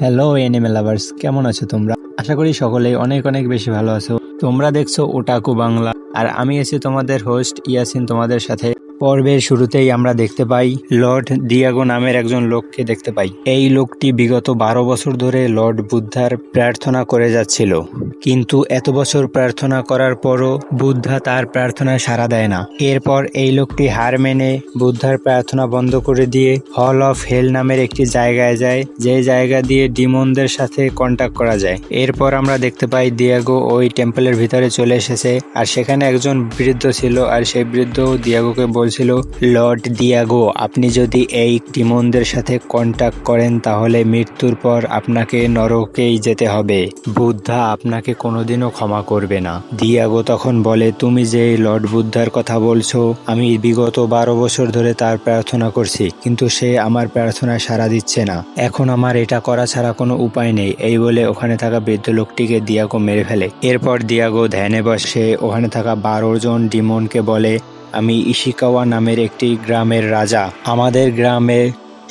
Hello anime lovers, কেমন আছো তোমরা? আশা করি সকলেই অনেক অনেক বেশি ভালো আছো। তোমরা দেখছো ওটাকু বাংলা, আর আমি আছি তোমাদের হোস্ট ইয়াসিন তোমাদের সাথে। পর্বের শুরুতেই আমরা দেখতে পাই লর্ড দিয়াগো নামের একজন লোককে দেখতে পাই। এই লোকটি বিগত 12 বছর ধরে লর্ড বুদ্ধার প্রার্থনা করে যাচ্ছিল, কিন্তু এত বছর প্রার্থনা করার পরও বুদ্ধা তার প্রার্থনায় সাড়া দেয় না। এরপর এই লোকটি হার মেনে বুদ্ধার প্রার্থনা বন্ধ করে দিয়ে হল অফ হেল নামের একটি জায়গায় যায়, যে জায়গা দিয়ে ডিমনদের সাথে কন্ট্যাক্ট করা যায়। এরপর আমরা দেখতে পাই দিয়াগো ওই টেম্পলের ভিতরে চলে এসেছে, আর সেখানে একজন বৃদ্ধ ছিল, আর সেই বৃদ্ধ দিয়াগোকে বলছিল, লর্ড দিয়াগো, আপনি যদি এই ডিমনদের সাথে কন্ট্যাক্ট করেন তাহলে মৃত্যুর পর আপনাকে নরকেই যেতে হবে। বুদ্ধা আপনাকে কোনোদিনও ক্ষমা করবে না। দিয়াগো তখন বলে, তুমি যে লর্ড বুদ্ধার কথা বলছো, আমি বিগত 12 বছর ধরে তার প্রার্থনা করছি, কিন্তু সে আমার প্রার্থনায় সাড়া দিচ্ছে না। এখন আমার এটা করা ছাড়া কোনো উপায় নেই। এই বলে ওখানে থাকা বৃদ্ধ লোকটিকে দিয়াগো মেরে ফেলে। এরপর দিয়াগো ধ্যানে বসে ওখানে থাকা 12 জন ডিমনকে বলে, আমি ইশিকাওয়া নামের একটি গ্রামের রাজা। আমাদের গ্রামে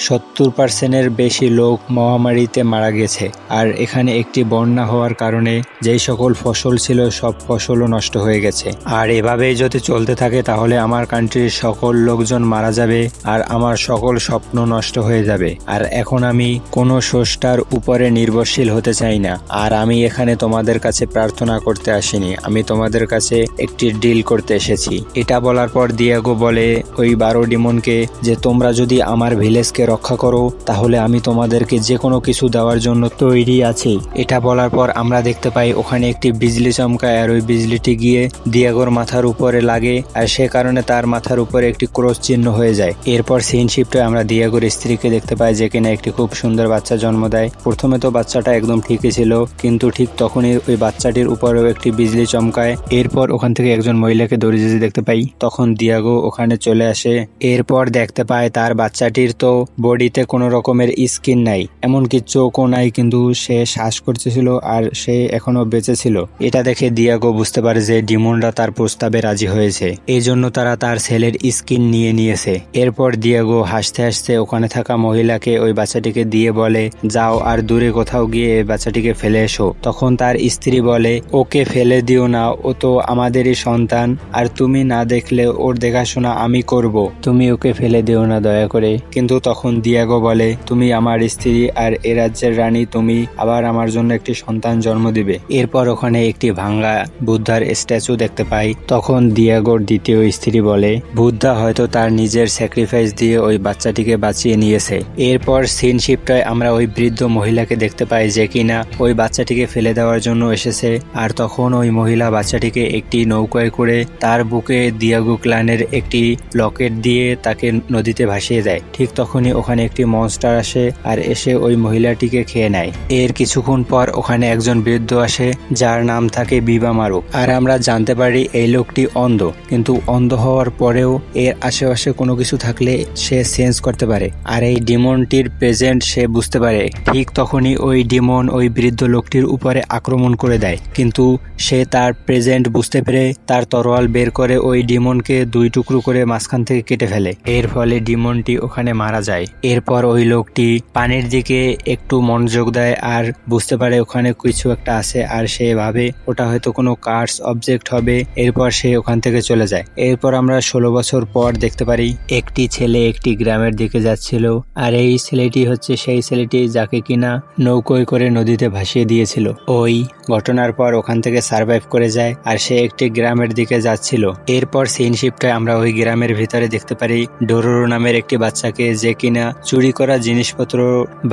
70% বেশি লোক মহামারীতে মারা গেছে, আর এখানে একটি বন্যা হওয়ার কারণে যেই সকল ফসল ছিল সব ফসলও নষ্ট হয়ে গেছে। আর এভাবেই যদি চলতে থাকে তাহলে আমার কান্ট্রির সকল লোকজন মারা যাবে, আর আমার সকল স্বপ্ন নষ্ট হয়ে যাবে। আর এখন আমি কোনো স্রষ্টার উপরে নির্ভরশীল হতে চাই না। আর আমি এখানে তোমাদের কাছে প্রার্থনা করতে আসিনি, আমি তোমাদের কাছে একটি ডিল করতে এসেছি। এটা বলার পর দিয়াগো বলে ওই 12 ডিমনকে যে তোমরা যদি আমার ভিলেজকে রক্ষা করো তাহলে আমি তোমাদেরকে যে কোনো কিছু দেওয়ার জন্য তৈরি আছি। এটা বলার পর আমরা দেখতে পাই ওখানে একটি বিজলি চমকায়, আর ওই বিজলিটি গিয়ে দিয়াগোর মাথার উপরে লাগে, আর সে কারণে তার মাথার উপরে একটি ক্রস চিহ্ন হয়ে যায়। এরপর সিন শিফটে আমরা দিয়াগোর স্ত্রীকে দেখতে পাই, যে কিনা একটি খুব সুন্দর বাচ্চা জন্ম দেয়। প্রথমে তো বাচ্চাটা একদম ঠিকই ছিল, কিন্তু ঠিক তখনই ওই বাচ্চাটির উপরেও একটি বিজলি চমকায়। এরপর ওখান থেকে একজন মহিলাকে দৌড়ে যেতে দেখতে পাই, তখন দিয়াগো ওখানে চলে আসে। এরপর দেখতে পায় তার বাচ্চাটির তো বডিতে কোনো রকমের স্কিন নাই, এমনকি চোখও নাই, কিন্তু সে শ্বাস করতেছিল আর সে এখনো বেঁচে ছিল। এটা দেখে দিয়াগো বুঝতে পারে যে ডিমনরা তার প্রস্তাবে রাজি হয়েছে, এই জন্য তারা তার ছেলের স্কিন নিয়ে নিয়েছে। এরপর দিয়াগো হাসতে হাসতে ওখানে থাকা মহিলাকে ওই বাচ্চাটিকে দিয়ে বলে, যাও আর দূরে কোথাও গিয়ে এই বাচ্চাটিকে ফেলে এসো। তখন তার স্ত্রী বলে, ওকে ফেলে দিও না, ও তো আমাদেরই সন্তান, আর তুমি না দেখলে ওর দেখাশোনা আমি করব, তুমি ওকে ফেলে দিও না দয়া করে। কিন্তু তখন দিয়াগো বলে, তুমি আমার স্ত্রী আর এ রাজ্যের রানী, তুমি আবার আমার জন্য একটি সন্তান জন্ম দিবে। এরপর ওখানে একটি ভাঙ্গা বুদ্ধার স্ট্যাচু দেখতে পাই। তখন দিয়াগোর দ্বিতীয় স্ত্রী বলে, বুদ্ধা হয়তো তার নিজের স্যাক্রিফাইস দিয়ে ওই বাচ্চাটিকে বাঁচিয়ে নিয়েছে। এরপর সিন শিফটে আমরা ওই বৃদ্ধ মহিলাকে দেখতে পাই, যে কিনা ওই বাচ্চাটিকে ফেলে দেওয়ার জন্য এসেছে। আর তখন ওই মহিলা বাচ্চাটিকে একটি নৌকায় করে তার বুকে দিয়াগো ক্লানের একটি লকেট দিয়ে তাকে নদীতে ভাসিয়ে দেয়। ঠিক তখনই ওখানে একটি মনস্টার আসে, আর এসে ওই মহিলাটিকে খেয়ে নেয়। এর কিছুক্ষণ পর ওখানে একজন বৃদ্ধ আসে, যার নাম থাকে বিবা মারু। আর আমরা জানতে পারি এই লোকটি অন্ধ, কিন্তু অন্ধ হওয়ার পরেও এর আশেপাশে কোনো কিছু থাকলে সে সেন্স করতে পারে, আর এই ডিমনটির প্রেজেন্ট সে বুঝতে পারে। ঠিক তখনই ওই ডিমন ওই বৃদ্ধ লোকটির উপরে আক্রমণ করে দেয়, কিন্তু সে তার প্রেজেন্ট বুঝতে পেরে তার তরোয়াল বের করে ওই ডিমনকে 2 টুকরো করে মাঝখান থেকে কেটে ফেলে। এর ফলে ডিমনটি ওখানে মারা যায়। এরপর ওই লোকটি পানির দিকে একটু মনোযোগ দেয় আর বুঝতে পারে ওখানে কিছু একটা আছে, আর সে ভাবে ওটা হয়তো কোনো কার্স অবজেক্ট হবে। এরপর সে ওখান থেকে চলে যায়। এরপর আমরা 16 বছর পর দেখতে পারি একটি ছেলে একটি গ্রামের দিকে যাচ্ছিল, আর এই ছেলেটি হচ্ছে সেই ছেলেটি যাকে কিনা নৌকোয় করে নদীতে ভাসিয়ে দিয়েছিল। ওই ঘটনার পর ওখান থেকে সার্ভাইভ করে যায়, আর সে একটি গ্রামের দিকে যাচ্ছিল। এরপর সিন শিফটে আমরা ওই গ্রামের ভিতরে দেখতে পারি ডোরোরো নামের একটি বাচ্চাকে, যে কিনা চুরি করা জিনিসপত্র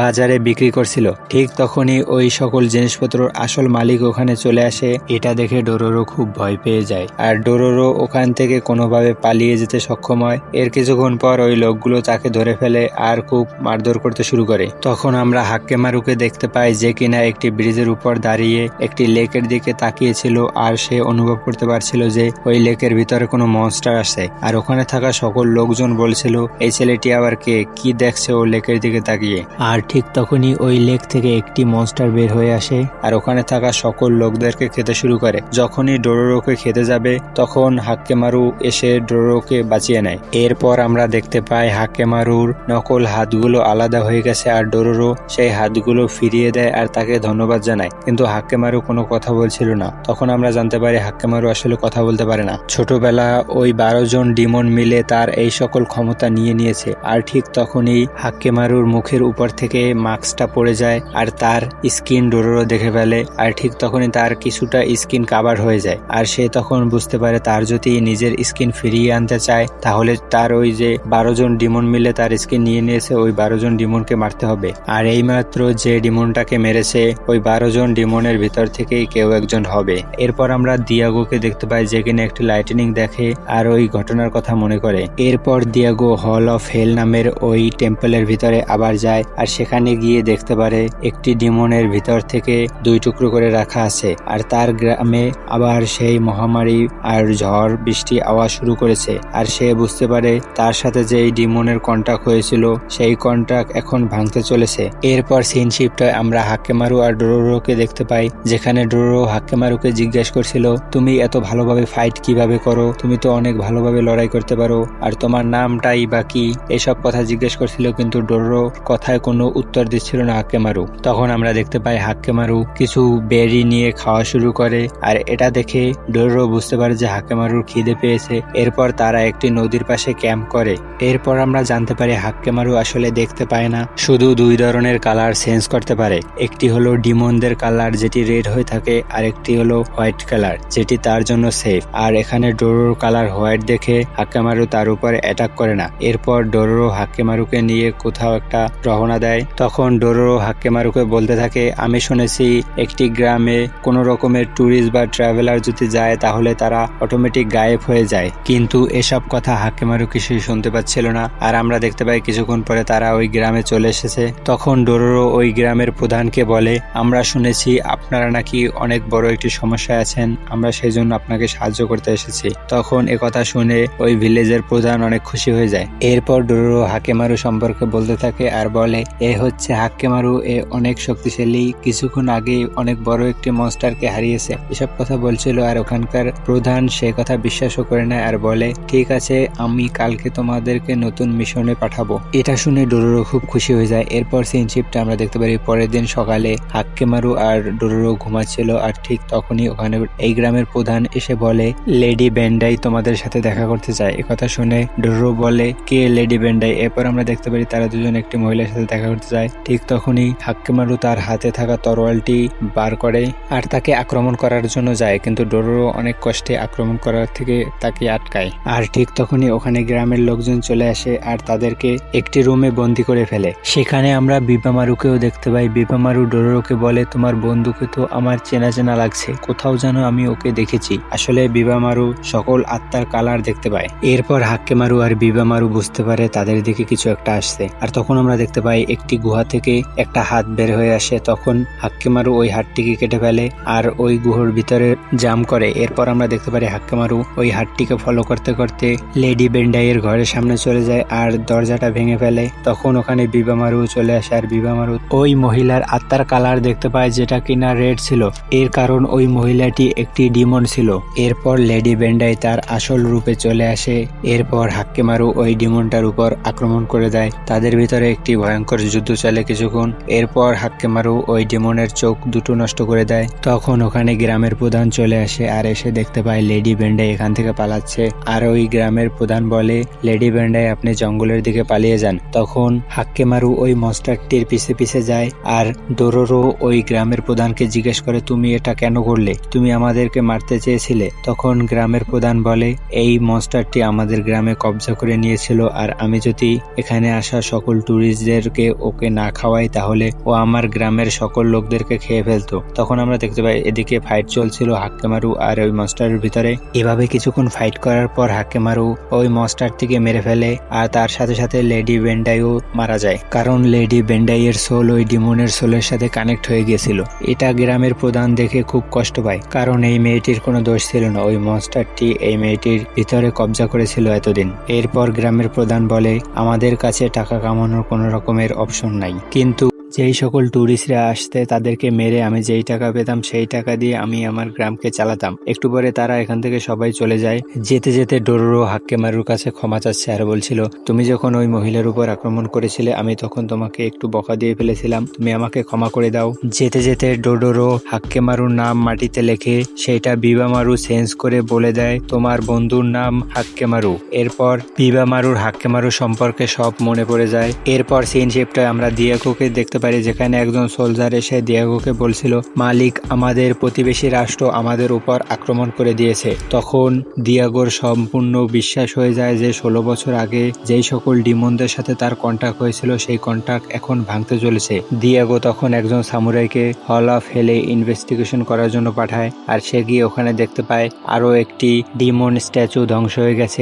বাজারে বিক্রি করছিল। ঠিক তখনই ওই সকল জিনিসপত্র আসল মালিক ওখানে চলে আসে। এটা দেখে ডোরোরো খুব ভয় পেয়ে যায়, আর ডোরোরো ওখান থেকে কোনোভাবে পালিয়ে যেতে সক্ষম হয়। এর কিছুক্ষণ পর ওই লোকগুলো তাকে ধরে ফেলে আর খুব মারধর করতে শুরু করে। তখন আমরা হাক্কেমারুকে দেখতে পাই, যে কিনা একটি ব্রিজের উপর দাঁড়িয়ে একটি লেকের দিকে তাকিয়েছিল, আর সে অনুভব করতে পারছিল যে ওই লেকের ভিতরে কোনো মনস্টার আছে। আর ওখানে থাকা সকল লোকজন বলছিল, এই ছেলেটি আবার কে, কি দেখছে ও লেকের দিকে তাকিয়ে। আর ঠিক তখনই ওই লেক থেকে একটি মনস্টার বের হয়ে আসে আর ওখানে থাকা সকল লোকদেরকে খেতে শুরু করে। যখনই ডোরোরোকে খেতে যাবে তখন হাক্কেমারু এসে ডোরোরোকে বাঁচিয়ে নেয়। এরপর আমরা দেখতে পাই হাক্কেমারুর নকল হাতগুলো আলাদা হয়ে গেছে আর ডোরোরো সেই হাতগুলো ফিরিয়ে দেয় আর তাকে ধন্যবাদ জানায়, কিন্তু হাক্কেমারু কোনো কথা বলছিল না। তখন আমরা জানতে পারি হাক্কেমারু আসলে কথা বলতে পারে না। ছোটবেলা ওই 12 জন ডিমন মিলে তার এই সকল ক্ষমতা নিয়ে নিয়েছে। আর ঠিক তখনই হাক্কেমারুর মুখের উপর থেকে মাস্কটা পড়ে যায় আর তার স্কিন ডোরোরো দেখে ফেলে। আর ঠিক তখনই তার কিছুটা স্কিন কাভার হয়ে যায় আর সে তখন বুঝতে পারে তার যদি নিজের স্কিন ফিরিয়ে আনতে চায় তাহলে তার ওই যে 12 জন ডিমন মিলে তার স্কিন নিয়ে নিয়েছে ওই 12 জন ডিমনকে মারতে হবে। আর এইমাত্র যে ডিমনটাকে মেরেছে ওই 12 জন ডিমনের ভিতর থেকেই কেউ একজন হবে। এরপর আমরা দিয়াগোকে দেখতে পাই যে কিনা একটি লাইটনিং দেখে আর ওই ঘটনার কথা মনে করে। এরপর দিয়াগো হল অফ হেল নামের ওই টেম্পলের ভিতরে আবার যায় আর সেখানে গিয়ে দেখতে পারে একটি ডিমনের ভিতর থেকে 2 টুকরো করে রাখা আছে আর তার গ্রামে আবার সেই মহামারী আর ঝড় বৃষ্টি আওয়া শুরু করেছে। আর সে বুঝতে পারে তার সাথে যে ডিমনের কন্ট্যাক্ট হয়েছিল সেই কন্ট্যাক্ট এখন ভাঙতে চলেছে। এরপর সিনশিপটায় আমরা হাক্কেমারু আর ডোরোরোকে দেখতে পাই, যেখানে ডোরোরো হাক্কেমারুকে জিজ্ঞেস করছিল তুমি এত ভালোভাবে ফাইট কিভাবে করো, তুমি তো অনেক ভালোভাবে লড়াই করতে পারো, আর তোমার নামটাই বা কি, এসব কথা জিজ্ঞেস করছিল, কিন্তু ডোরোরো কথায় কোনো উত্তর দিচ্ছিল না হাক্কেমারু। তখন আমরা দেখতে পাই হাক্কেমারু কিছু বেরি নিয়ে খাওয়া শুরু করে আর এটা দেখে ডোরোরো বুঝতে পারে যে হাক্কেমারুর খিদে পেয়েছে। এরপর তারা একটি নদীর পাশে ক্যাম্প করে। এরপর আমরা জানতে পারি হাক্কেমারু আসলে দেখতে পায় না, শুধু 2 ধরনের কালার চেঞ্জ করতে পারে। একটি হলো ডিমনদের কালার যেটি রেড হয়ে থাকে আর একটি হলো হোয়াইট কালার যেটি তার জন্য সেফ। আর এখানে ডোরোর কালার হোয়াইট দেখে হাক্কেমারু তার উপরে অ্যাটাক করে না। এরপর ডোরোরো হাক্কেমারুকে নিয়ে কোথাও একটা রওনা দেয়। তখন ডোরোরো হাক্কেমারুকে বলতে থাকে আমি শুনেছি একটি গ্রামে কোন রকমের ট্যুরিস্ট বা ট্রাভেলার যদি যায় তাহলে তারা অটোমেটিক গায়েব হয়ে যায়, কিন্তু এসব কথা হাক্কেমারু কিছুই শুনতে পাচ্ছিল না। আর আমরা দেখতে পাই কিছুক্ষণ পরে তারা ওই গ্রামে চলে এসেছে। তখন ডোরোরো ওই গ্রামের প্রধানকে বলে আমরা শুনেছি আপনারা নাকি অনেক বড় একটি সমস্যায় আছেন, আমরা সেই জন্য আপনাকে সাহায্য করতে এসেছি। তখন একথা শুনে ওই ভিলেজের প্রধান অনেক খুশি হয়ে যায়। এরপর ডোরোরো হাক্কেমারু সম্পর্কে বলতে থাকে আর বলে এ হচ্ছে হাক্কেমারু, এ অনেক শক্তিশালী, কিছুক্ষণ আগে অনেক বড় একটি মনস্টারকে হারিয়েছে, এসব কথা বলছিল। আর ওখানকার প্রধান সে কথা বিশ্বাসও করে নেয় আর বলে ঠিক আছে আমি কালকে তোমাদেরকে নতুন মিশনে পাঠাবো। এটা শুনে ডোরোরো খুব খুশি হয়ে যায়। এরপর সিনশিপটা আমরা দেখতে পারি পরের দিন সকালে হাক্কেমারু আর ডোরোরো ঘুমাচ্ছিল আর ঠিক তখনই ওখানে এই গ্রামের প্রধান এসে বলে লেডি বেন্ডাই তোমাদের সাথে দেখা করতে চায়। একথা শুনে ডোরোরো বলে কে লেডি বেন্ডাই। এরপর আমরা দেখতে পারি তারা দুজন একটি মহিলার সাথে দেখা করতে যায়। ঠিক তখনই হাক্কেমারু তার হাতে থাকা তরোয়ালটি বার করে আর তাকে আক্রমণ করার জন্য যায়, কিন্তু ডোরোরো অনেক কষ্টে আক্রমণ করার থেকে তাকে আটকায়। আর ঠিক তখনই ওখানে গ্রামের লোকজন চলে আসে আর তাদেরকে একটি রুমে বন্দি করে ফেলে। সেখানে আমরা বিপামারুকেও দেখতে পাই। বিপামারু ডোরোরোকে বলে তোমার বন্ধুকে তো আমার চেনা চেনা লাগছে, কোথাও যেন আমি ওকে দেখেছি। আসলে বিপামারু সকল আত্মার কালার দেখতে পায়। এরপর হাক্কেমারু আর বিপামারু বুঝতে পারে তাদের দিকে কিছু একটা আসছে। আর তখন আমরা দেখতে পাই একটি গুহা থেকে একটা হাত বের হয়ে আসে। তখন হাক্কেমারু ওই হাতটিকে কেটে ফেলে আর ওই গুহার ভিতরে জাম করে। এরপর আমরা দেখতে পারি হাক্কেমারু ওই হাতটিকে ফলো করতে করতে লেডি বেন্ডাইয়ের ঘরের সামনে চলে যায় আর দরজাটা ভেঙে ফেলে। তখন ওখানে বিপামারু চলে আসে আর বিপামারু ওই মহিলার আত্মার কালার দেখতে পায় যেটা কিনা রেড ছিল, এর কারণ ওই মহিলাটি একটি ডিমন ছিল। এরপর লেডি বেন্ডাই তার আসল রূপে চলে আসে। এরপর হাক্কেমারু ওই ডিমনটার উপর আক্রমণ করে দেয়। তাদের ভিতরে একটি ভয়ঙ্কর যুদ্ধ চলে কিছুক্ষণ। এরপর হাক্কেমারু ওই ডিমনের চোখ দুটো নষ্ট করে দেয়। তখন ওখানে গ্রামের প্রধান চলে আসে আর এসে দেখতে পায় লেডি বেন্ডাই এখান থেকে পালাচ্ছে। আর ওই গ্রামের প্রধান বলে লেডি বেন্ডাই আপনি জঙ্গলের দিকে পালিয়ে যান। তখন হাক্কেমারু ওই মনস্টারটির পিছে পিছে যায় আর ডোরোরো ওই গ্রামের প্রধানকে জিজ্ঞেস করে তুমি এটা কেন করলে, তুমি আমাদেরকে মারতে চেয়েছিলে। তখন গ্রামের প্রধান বলে এই মনস্টারটি আমাদের গ্রামে কবজা করে নিয়েছিল আর আমি যদি এখানে আসা সকল ট্যুরিস্টদেরকে ওকে না খাওয়াই তাহলে ও আমার গ্রামের সকল লোকদেরকে খেয়ে ফেলতো। তখন আমরা দেখতে পাই এদিকে ফাইট চলছিল হাক্কেমারু আর ওই মনস্টারের ভিতরে। এভাবে কিছুক্ষণ ফাইট করার পর হাক্কেমারু ওই মনস্টারটিকে মেরে ফেলে আর তার সাথে সাথে লেডি বেন্ডাইও মারা যায়, কারণ লেডি বেন্ডাইয়ের সোল ওই ডিমনের সোলের সাথে কানেক্ট হয়ে গিয়েছিল। এটা গ্রামের প্রধান দেখে খুব কষ্ট পায়, কারণ এই মেয়েটির কোনো দোষ ছিল না, ওই মনস্টারটি এই মেয়েটির ভিতরে কবজা করেছিল এতদিন। এরপর গ্রামের প্রধান বলে আমাদের ওদের কাছে টাকা কামানোর কোনো রকমের অপশন নাই। কিন্তু যেই সকল ট্যুরিস্টরা আসতে তাদেরকে মেরে আমি যেই টাকা পেতাম সেই টাকা দিয়ে আমি আমার গ্রামকে চালাতাম। একটু পরে তারা এখান থেকে সবাই চলে যায়। যেতে যেতে ডোরোরো হাক্কেমারুর কাছে ক্ষমা চাচ্ছে আর বলছিল, তুমি যখন ওই মহিলার উপর আক্রমণ করেছিলে আমি তখন তোমাকে একটু বকা দিয়ে ফেলেছিলাম, তুমি আমাকে ক্ষমা করে দাও। যেতে যেতে ডোডোরো হাক্কেমারুর নাম মাটিতে লেখে সেইটা বিবামারু চেঞ্জ করে বলে দেয় তোমার বন্ধুর নাম হাক্কেমারু। এরপর বিবামারুর হাক্কেমারু সম্পর্কে সব মনে পড়ে যায়। এরপর সিন শিফটে আমরা দিয়াগোকে দেখতে পারি, যেখানে একজন সোলজার এসে দিয়াগোকে বলছিল মালিক আমাদের প্রতিবেশী রাষ্ট্র আমাদের উপর আক্রমণ করে দিয়েছে। তখন দিয়াগোর সম্পূর্ণ বিশ্বাস হয়ে যায় যে 16 বছর আগে যেই সকল ডিমনদের সাথে তার কন্ট্যাক্ট হয়েছিল সেই কন্ট্যাক্ট এখন ভাঙতে চলেছে। দিয়াগো তখন একজন সামুরাইকে হল অফ হেলে ইনভেস্টিগেশন করার জন্য পাঠায়, আর সে গিয়ে ওখানে দেখতে পায় আরো একটি ডিমন স্ট্যাচু ধ্বংস হয়ে গেছে।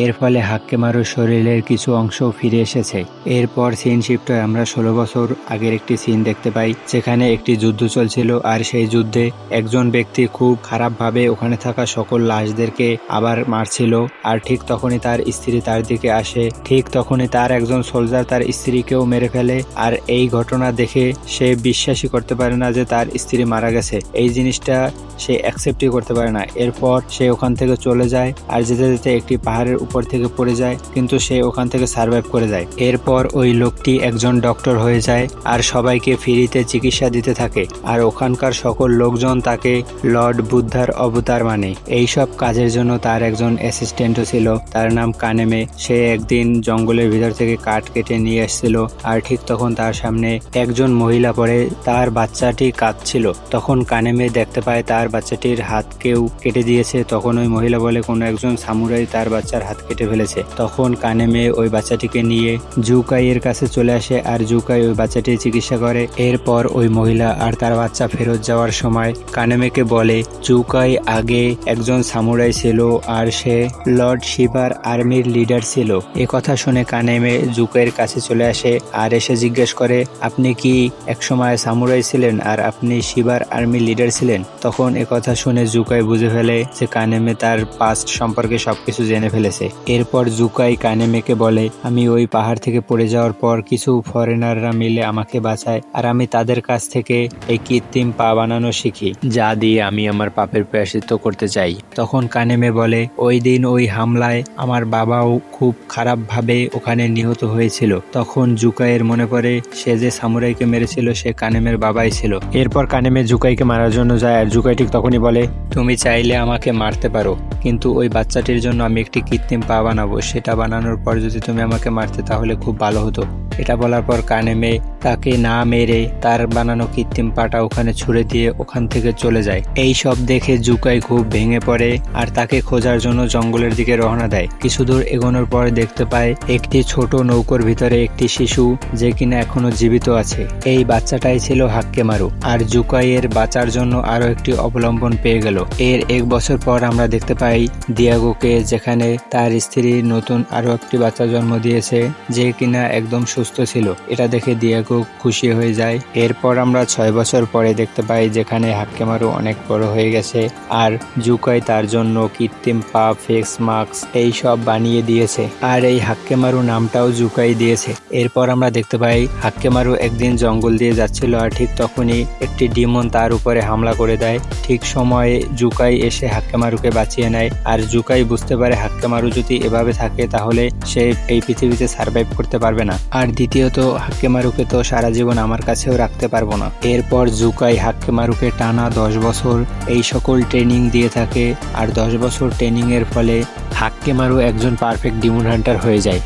এর ফলে হাক্কেমারুর শরীরের কিছু অংশ ফিরে এসেছে। এরপর সিন শিফট হয়ে আমরা 16 বছর আগের একটি সিন দেখতে পাই, যেখানে একটি যুদ্ধ চলছিল আর সেই যুদ্ধে একজন ব্যক্তি খুব খারাপভাবে ওখানে থাকা সকল লাশদেরকে আবার মারছিল। আর ঠিক তখনই তার স্ত্রী তার দিকে আসে। ঠিক তখনই তার একজন সোলজার তার স্ত্রীকেও মেরে ফেলে। আর এই ঘটনা দেখে সে বিশ্বাসই করতে পারে না যে তার স্ত্রী মারা গেছে। এই জিনিসটা সে অ্যাকসেপ্টই করতে পারে না। এরপর সে ওখান থেকে চলে যায় আর যেতে যেতে একটি পাহাড়ের উপর থেকে পড়ে যায়, কিন্তু সে ওখান থেকে সার্ভাইভ করে যায়। এরপর ওই লোকটি একজন ডক্টর হয়ে যায় আর সবাইকে ফ্রিতে চিকিৎসা দিতে থাকে। আর ওখানকার সকল লোকজন তাকে লর্ড বুদ্ধার অবতার মানে। এইসব কাজের জন্য তার একজন অ্যাসিস্ট্যান্টও ছিল, তার নাম কানেমে। সে একদিন জঙ্গলের ভিতর থেকে কাঠ কেটে নিয়ে এসেছিল আর ঠিক তখন তার সামনে একজন মহিলা পড়ে, তার বাচ্চাটি কাঁদছিল। তখন কানেমে দেখতে পায় তার বাচ্চাটির হাত কেউ কেটে দিয়েছে। তখন ওই মহিলা বলে কোনো একজন সামুরাই তার বাচ্চার হাত কেটে ফেলেছে। তখন কানেমে ওই বাচ্চাটিকে নিয়ে জুকাই এর কাছে চলে আসে আর জুকাই ওই বাচ্চাটির চিকিৎসা করে। এরপর ওই মহিলা আর তার বাচ্চা ফেরত যাওয়ার সময় কানেমেকে বলে জুকাই আগে একজন সামুরাই ছিল আর সে লর্ড শিবার আর্মির লিডার ছিল। এ কথা শুনে কানেমে জুকাইয়ের কাছে চলে আসে আর এসে জিজ্ঞেস করে আপনি কি একসময় সামুরাই ছিলেন আর আপনি শিবার আর্মির লিডার ছিলেন? তখন এ কথা শুনে জুকাই বুঝে ফেলে যে কানেমে তার পাস্ট সম্পর্কে সবকিছু জেনে ফেলেছে। এরপর জুকাই কানেমেকে বলে আমি ওই পাহাড় থেকে পড়ে যাওয়ার পর কিছু ফরেনাররা মিলে আমাকে বাঁচায় আর আমি তাদের কাছ থেকে এই কৃত্রিম পা বানানো শিখি, যা দিয়ে আমি আমার পাপের প্রায়শ্চিত্ত করতে চাই। তখন কানেমে বলে ওই দিন ওই হামলায় আমার বাবাও খুব খারাপভাবে ওখানে নিহত হয়েছিল। তখন জুকাইয়ের মনে পড়ে সে যে সামুরাইকে মেরেছিল সে কানেমের বাবাই ছিল। এরপর কানেমে জুকাইকে মারার জন্য যায় আর জুকাই ঠিক তখনই বলে তুমি চাইলে আমাকে মারতে পারো, কিন্তু ওই বাচ্চাটির জন্য আমি একটি কৃত্রিম পা বানাবো, সেটা বানানোর পর যদি তুমি আমাকে মারতে তাহলে খুব ভালো হতো। এটা বলার পর কানেমে তাকে না মেরে তার বানানো কৃত্রিম পাটা ওখানে ছুড়ে দিয়ে ওখান থেকে চলে যায়। এই সব দেখে জুকাই খুব ভেঙে পড়ে আর তাকে খোঁজার জন্য জঙ্গলের দিকে রওনা দেয়। কিছু দূর এগোনোর পর দেখতে পায় একটি ছোট নৌকোর ভিতরে একটি শিশু যে কিনা এখনো জীবিত আছে। এই বাচ্চাটাই ছিল হাক্কেমারু। আর জুকাই এর বাঁচার জন্য আরো একটি অবলম্বন পেয়ে গেল। এর 1 বছর পর আমরা দেখতে পাই দিয়াগোকে, যেখানে তার স্ত্রী নতুন আরো একটি বাচ্চা জন্ম দিয়েছে যে কিনা একদম সুস্থ ছিল। এটা দেখে দিয়াগো খুশি হয়ে যায়। এরপর আমরা 6 বছর পরে দেখতে পাই যেখানে হাক্কেমারু অনেক বড় হয়ে গেছে আর জুকাই তার জন্য কৃত্রিম পা, ফেস মাস্ক এই সব বানিয়ে দিয়েছে আর এই হাক্কেমারু নামটাও জুকাই দিয়েছে। এরপর আমরা দেখতে পাই হাক্কেমারু একদিন জঙ্গল দিয়ে যাচ্ছিল আর ঠিক তখনই একটি ডিমন তার উপরে হামলা করে দেয়। ঠিক সময়ে জুকাই এসে হাক্কেমারুকে বাঁচিয়ে নেয় আর জুকাই বুঝতে পারে হাক্কেমারু যদি এভাবে থাকে তাহলে সে এই পৃথিবীতে সার্ভাইভ করতে পারবে না, আর দ্বিতীয়ত হাক্কেমারুকে তো সারা জীবন আমার কাছেও রাখতে পারবো না। এরপর জুকাই হাক্কেমারুকে টানা 10 বছর এই সকল ট্রেনিং দিয়ে থাকে আর 10 বছর ট্রেনিং এর ফলে হাক্কেমারু একজন পারফেক্ট ডিমন হান্টার হয়ে যায়।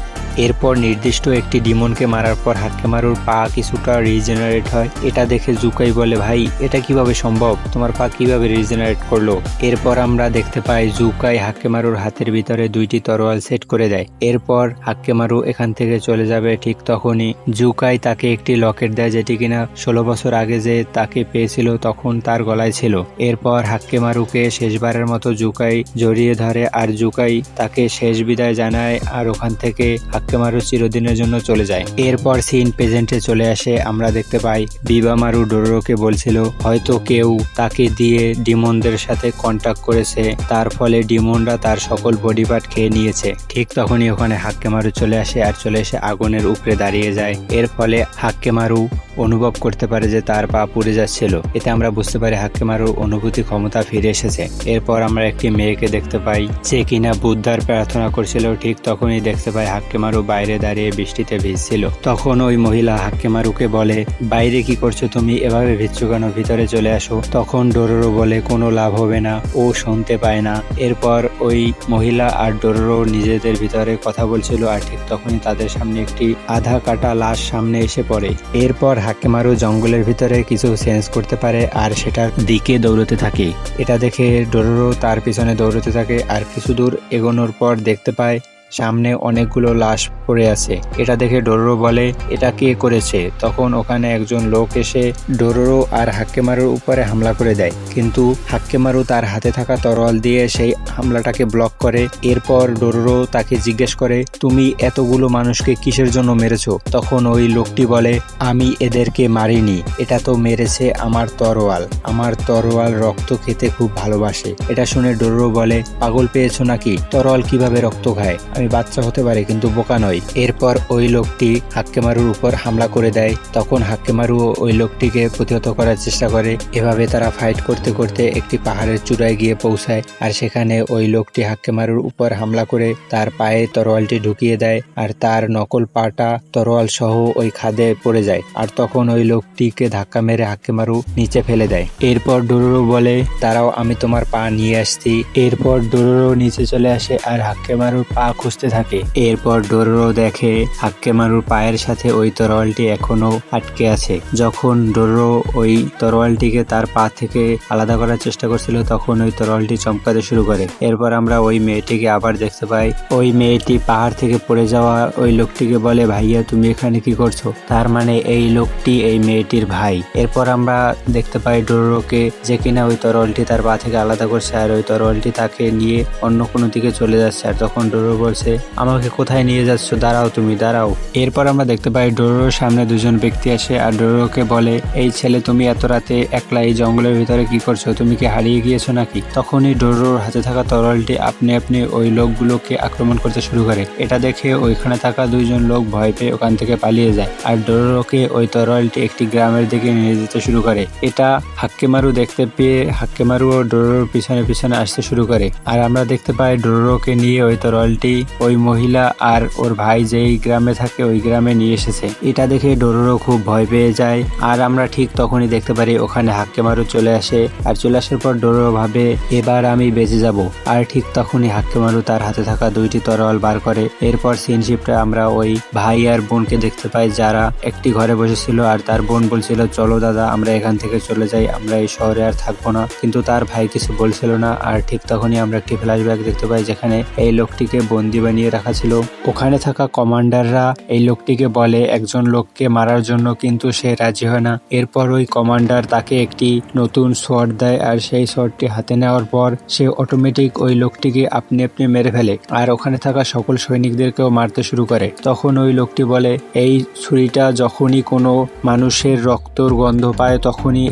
এরপর নির্দিষ্ট একটি ডিমনকে মারার পর হাক্কেমারুর পা কিছুটা রিজেনারেট হয়। এটা দেখে জুকাই বলে ভাই এটা কিভাবে সম্ভব, তোমার পা কিভাবে রিজেনারেট করলো? এরপর আমরা দেখতে পাই জুকাই হাক্কেমারুর হাতের ভিতরে 2টি তরোয়াল সেট করে দেয়। এরপর হাক্কেমারু এখান থেকে চলে যাবে। ঠিক তখনই জুকাই তাকে একটি লকেট দেয় যেটি কিনা 16 বছর আগে যে তাকে পেয়েছিল তখন তার গলায় ছিল। এরপর হাক্কেমারুকে শেষবারের মতো জুকাই জড়িয়ে ধরে আর জুকাই তাকে শেষ বিদায় জানায় আর ওখান থেকে হাক্কেমারু চিরদিনের জন্য চলে যায়। এরপর সিন প্রেজেন্টে চলে আসে। আমরা দেখতে পাই বিবামারু ডোরোরোকে বলছিল হয়তো কেউ তাকে দিয়ে ডিমনদের সাথে কন্ট্যাক্ট করেছে, তার ফলে ডিমনরা তার সকল বডি পার্ট খেয়ে নিয়েছে। ঠিক তখনই ওখানে হাক্কেমারু চলে আসে আর চলে এসে আগুনের উপরে দাঁড়িয়ে যায়। এর ফলে হাক্কেমারু অনুভব করতে পারে যে তার পা পুড়ে যাচ্ছিল। এতে আমরা বুঝতে পারি হাক্কেমারুর অনুভূতি ক্ষমতা ফিরে এসেছে। এরপর আমরা একটি মেয়েকে দেখতে পাই যে কিনা বুদ্ধার প্রার্থনা করছিল। ঠিক তখনই দেখতে পাই হাক্কেমারু বাইরে দাঁড়িয়ে বৃষ্টিতে ভিজছিল। তখন ওই মহিলা হাক্কেমারুকে বলে, বাইরে কি করছো তুমি, এভাবে ভিজছো কেন, ভিতরে চলে আসো। তখন ডোরোরো বলে কোনো লাভ হবে না, ও শুনতে পায় না। এরপর ওই মহিলা আর ডোরোরো নিজেদের ভিতরে কথা বলছিল আর ঠিক তখনই তাদের সামনে একটি আধা কাটা লাশ সামনে এসে পড়ে। এরপর হাক্কেমারু জঙ্গলের ভিতরে কিছু সেন্স করতে পারে আর সেটার দিকে দৌড়তে থাকে। এটা দেখে ডোরোরো তার পিছনে দৌড়তে থাকে আর কিছু দূর এগোনোর পর দেখতে পায় সামনে অনেকগুলো লাশ পড়ে আছে। এটা দেখে ডোরোরো বলে এটা কে করেছে। তখন ওখানে একজন লোক এসে ডোরোরো আর হাক্কেমারুর উপরে হামলা করে দেয়, কিন্তু হাক্কেমারু তার হাতে থাকা তরোয়াল দিয়ে সেই হামলাটাকে ব্লক করে। এরপর ডোরোরো তাকে জিজ্ঞেস করে তুমি এতগুলো মানুষকে কিসের জন্য মেরেছো। তখন ওই লোকটি বলে আমি এদেরকে মারিনি, এটা তো মেরেছে আমার তরোয়াল, আমার তরোয়াল রক্ত খেতে খুব ভালোবাসে। এটা শুনে ডোরোরো বলে পাগল পেয়েছো নাকি, তরোয়াল কিভাবে রক্ত খায়, আমি বাচ্চা হতে পারি কিন্তু বোকা নই। এরপর ওই লোকটি হাক্কেমারুর উপর হামলা করে দেয়। তখন হাক্কেমারু ওই লোকটিকে প্রতিহত করার চেষ্টা করে। এভাবে তারা ফাইট করতে করতে একটি পাহাড়ের চূড়ায় গিয়ে পৌঁছায় আর সেখানে ওই লোকটি হাক্কেমারুর উপর হামলা করে তার পায়ে তরোয়ালটি ঢুকিয়ে দেয় আর তার নকল পাটা তরোয়াল সহ ওই খাদে পড়ে যায়। আর তখন ওই লোকটিকে ধাক্কা মেরে হাক্কেমারু নিচে ফেলে দেয়। এরপর ডোরোরো বলে দাঁড়াও আমি তোমার পা নিয়ে আসছি। এরপর ডোরোরো নিচে চলে আসে আর হাক্কেমারুর পা খুঁজতে থাকে। এরপর ডোরোরো দেখে হাক্কেমারুর পায়ের সাথে ওই তরোয়ালটি এখনো আটকে আছে। যখন ডোরোরো ওই তরোয়ালটিকে তার পা থেকে আলাদা করার চেষ্টা করছিল তখন ওই তরোয়ালটি চমকাতে শুরু করে। এরপর আমরা ওই মেয়েটিকে আবার দেখতে পাই। ওই মেয়েটি পাহাড় থেকে পড়ে যাওয়া ওই লোকটিকে বলে ভাইয়া তুমি এখানে কি করছো। তার মানে এই লোকটি এই মেয়েটির ভাই। এরপর আমরা দেখতে পাই ডোরোরোকে যে কিনা ওই তরোয়ালটি তার পা থেকে আলাদা করছে আর ওই তরোয়ালটি তাকে নিয়ে অন্য কোনো দিকে চলে যাচ্ছে। আর তখন ডোরোরো বলছে আমাকে কোথায় নিয়ে যাচ্ছ, দাঁড়াও তুমি দাঁড়াও। এরপর আমরা দেখতে পাই ডোরোরোর সামনে দুজন ব্যক্তি আসে আর ডোরোরোকে বলে এই ছেলে তুমি এত রাতে একলা এই জঙ্গলের ভিতরে কি করছো, তুমি কি হারিয়ে গিয়েছো নাকি। তখনই ডোরোরোর হাতে থাকা তরোয়ালটি আপনি আপনি ওই লোকগুলোকে আক্রমণ করতে শুরু করে। এটা দেখে ওইখানে থাকা দুইজন লোক ভয় পেয়ে ওখান থেকে পালিয়ে যায় আর ডোরোরোকে ওই তরোয়ালটি একটি গ্রামের দিকে নিয়ে যেতে শুরু করে। এটা হাক্কেমারু দেখতে পেয়ে হাক্কেমারু ও ডোরোরোর পিছনে পিছনে আসতে শুরু করে। আর আমরা দেখতে পাই ডোরোরোকে নিয়ে ওই তরোয়ালটি ওই মহিলা আর ওর ভাই যেই গ্রামে থাকে ওই গ্রামে নিয়ে এসেছে। এটা দেখে ডোরোরো খুব ভয় পেয়ে যায় আর আমরা ঠিক তখনই দেখতে পারি ওখানে হাক্কেমারু চলে আসে। আর চলে আসার পর ডোরোরো ভাবে এবার আমি বেঁচে যাব। আর ঠিক তখনই হাক্কেমারু তার হাতে থাকা দুইটি তরোয়াল বার করে। এরপর সিন শিফটে আমরা ওই ভাই আর বোনকে দেখতে পাই যারা একটি ঘরে বসেছিল আর তার বোন বলছিল চলো দাদা আমরা এখান থেকে চলে যাই, আমরা এই শহরে আর থাকবো না, কিন্তু তার ভাই কিছু বলছিল না। আর ঠিক তখনই আমরা একটি ফ্ল্যাশব্যাক দেখতে পাই যেখানে এই লোকটিকে বন্দি বানিয়ে রাখা ছিল। ওখানে থাকা কমান্ডাররা এই লোকটিকে বলে একজন লোককে মারার জন্য, কিন্তু সে রাজি হয় না। এরপর ওই কমান্ডার তাকে একটি নতুন শট দেয় আর সেই শটটি হাতে নেওয়ার পর সে অটোমেটিক ওই লোকটিকে আপনি আপনি মেরে ফেলে আর ওখানে থাকা সকল সৈনিকদেরকেও মারতে শুরু করে। তখন ওই লোকটি বলে এই ছুরিটা যখনই কোনো মানুষের রক্তর গন্ধ পায় তখনই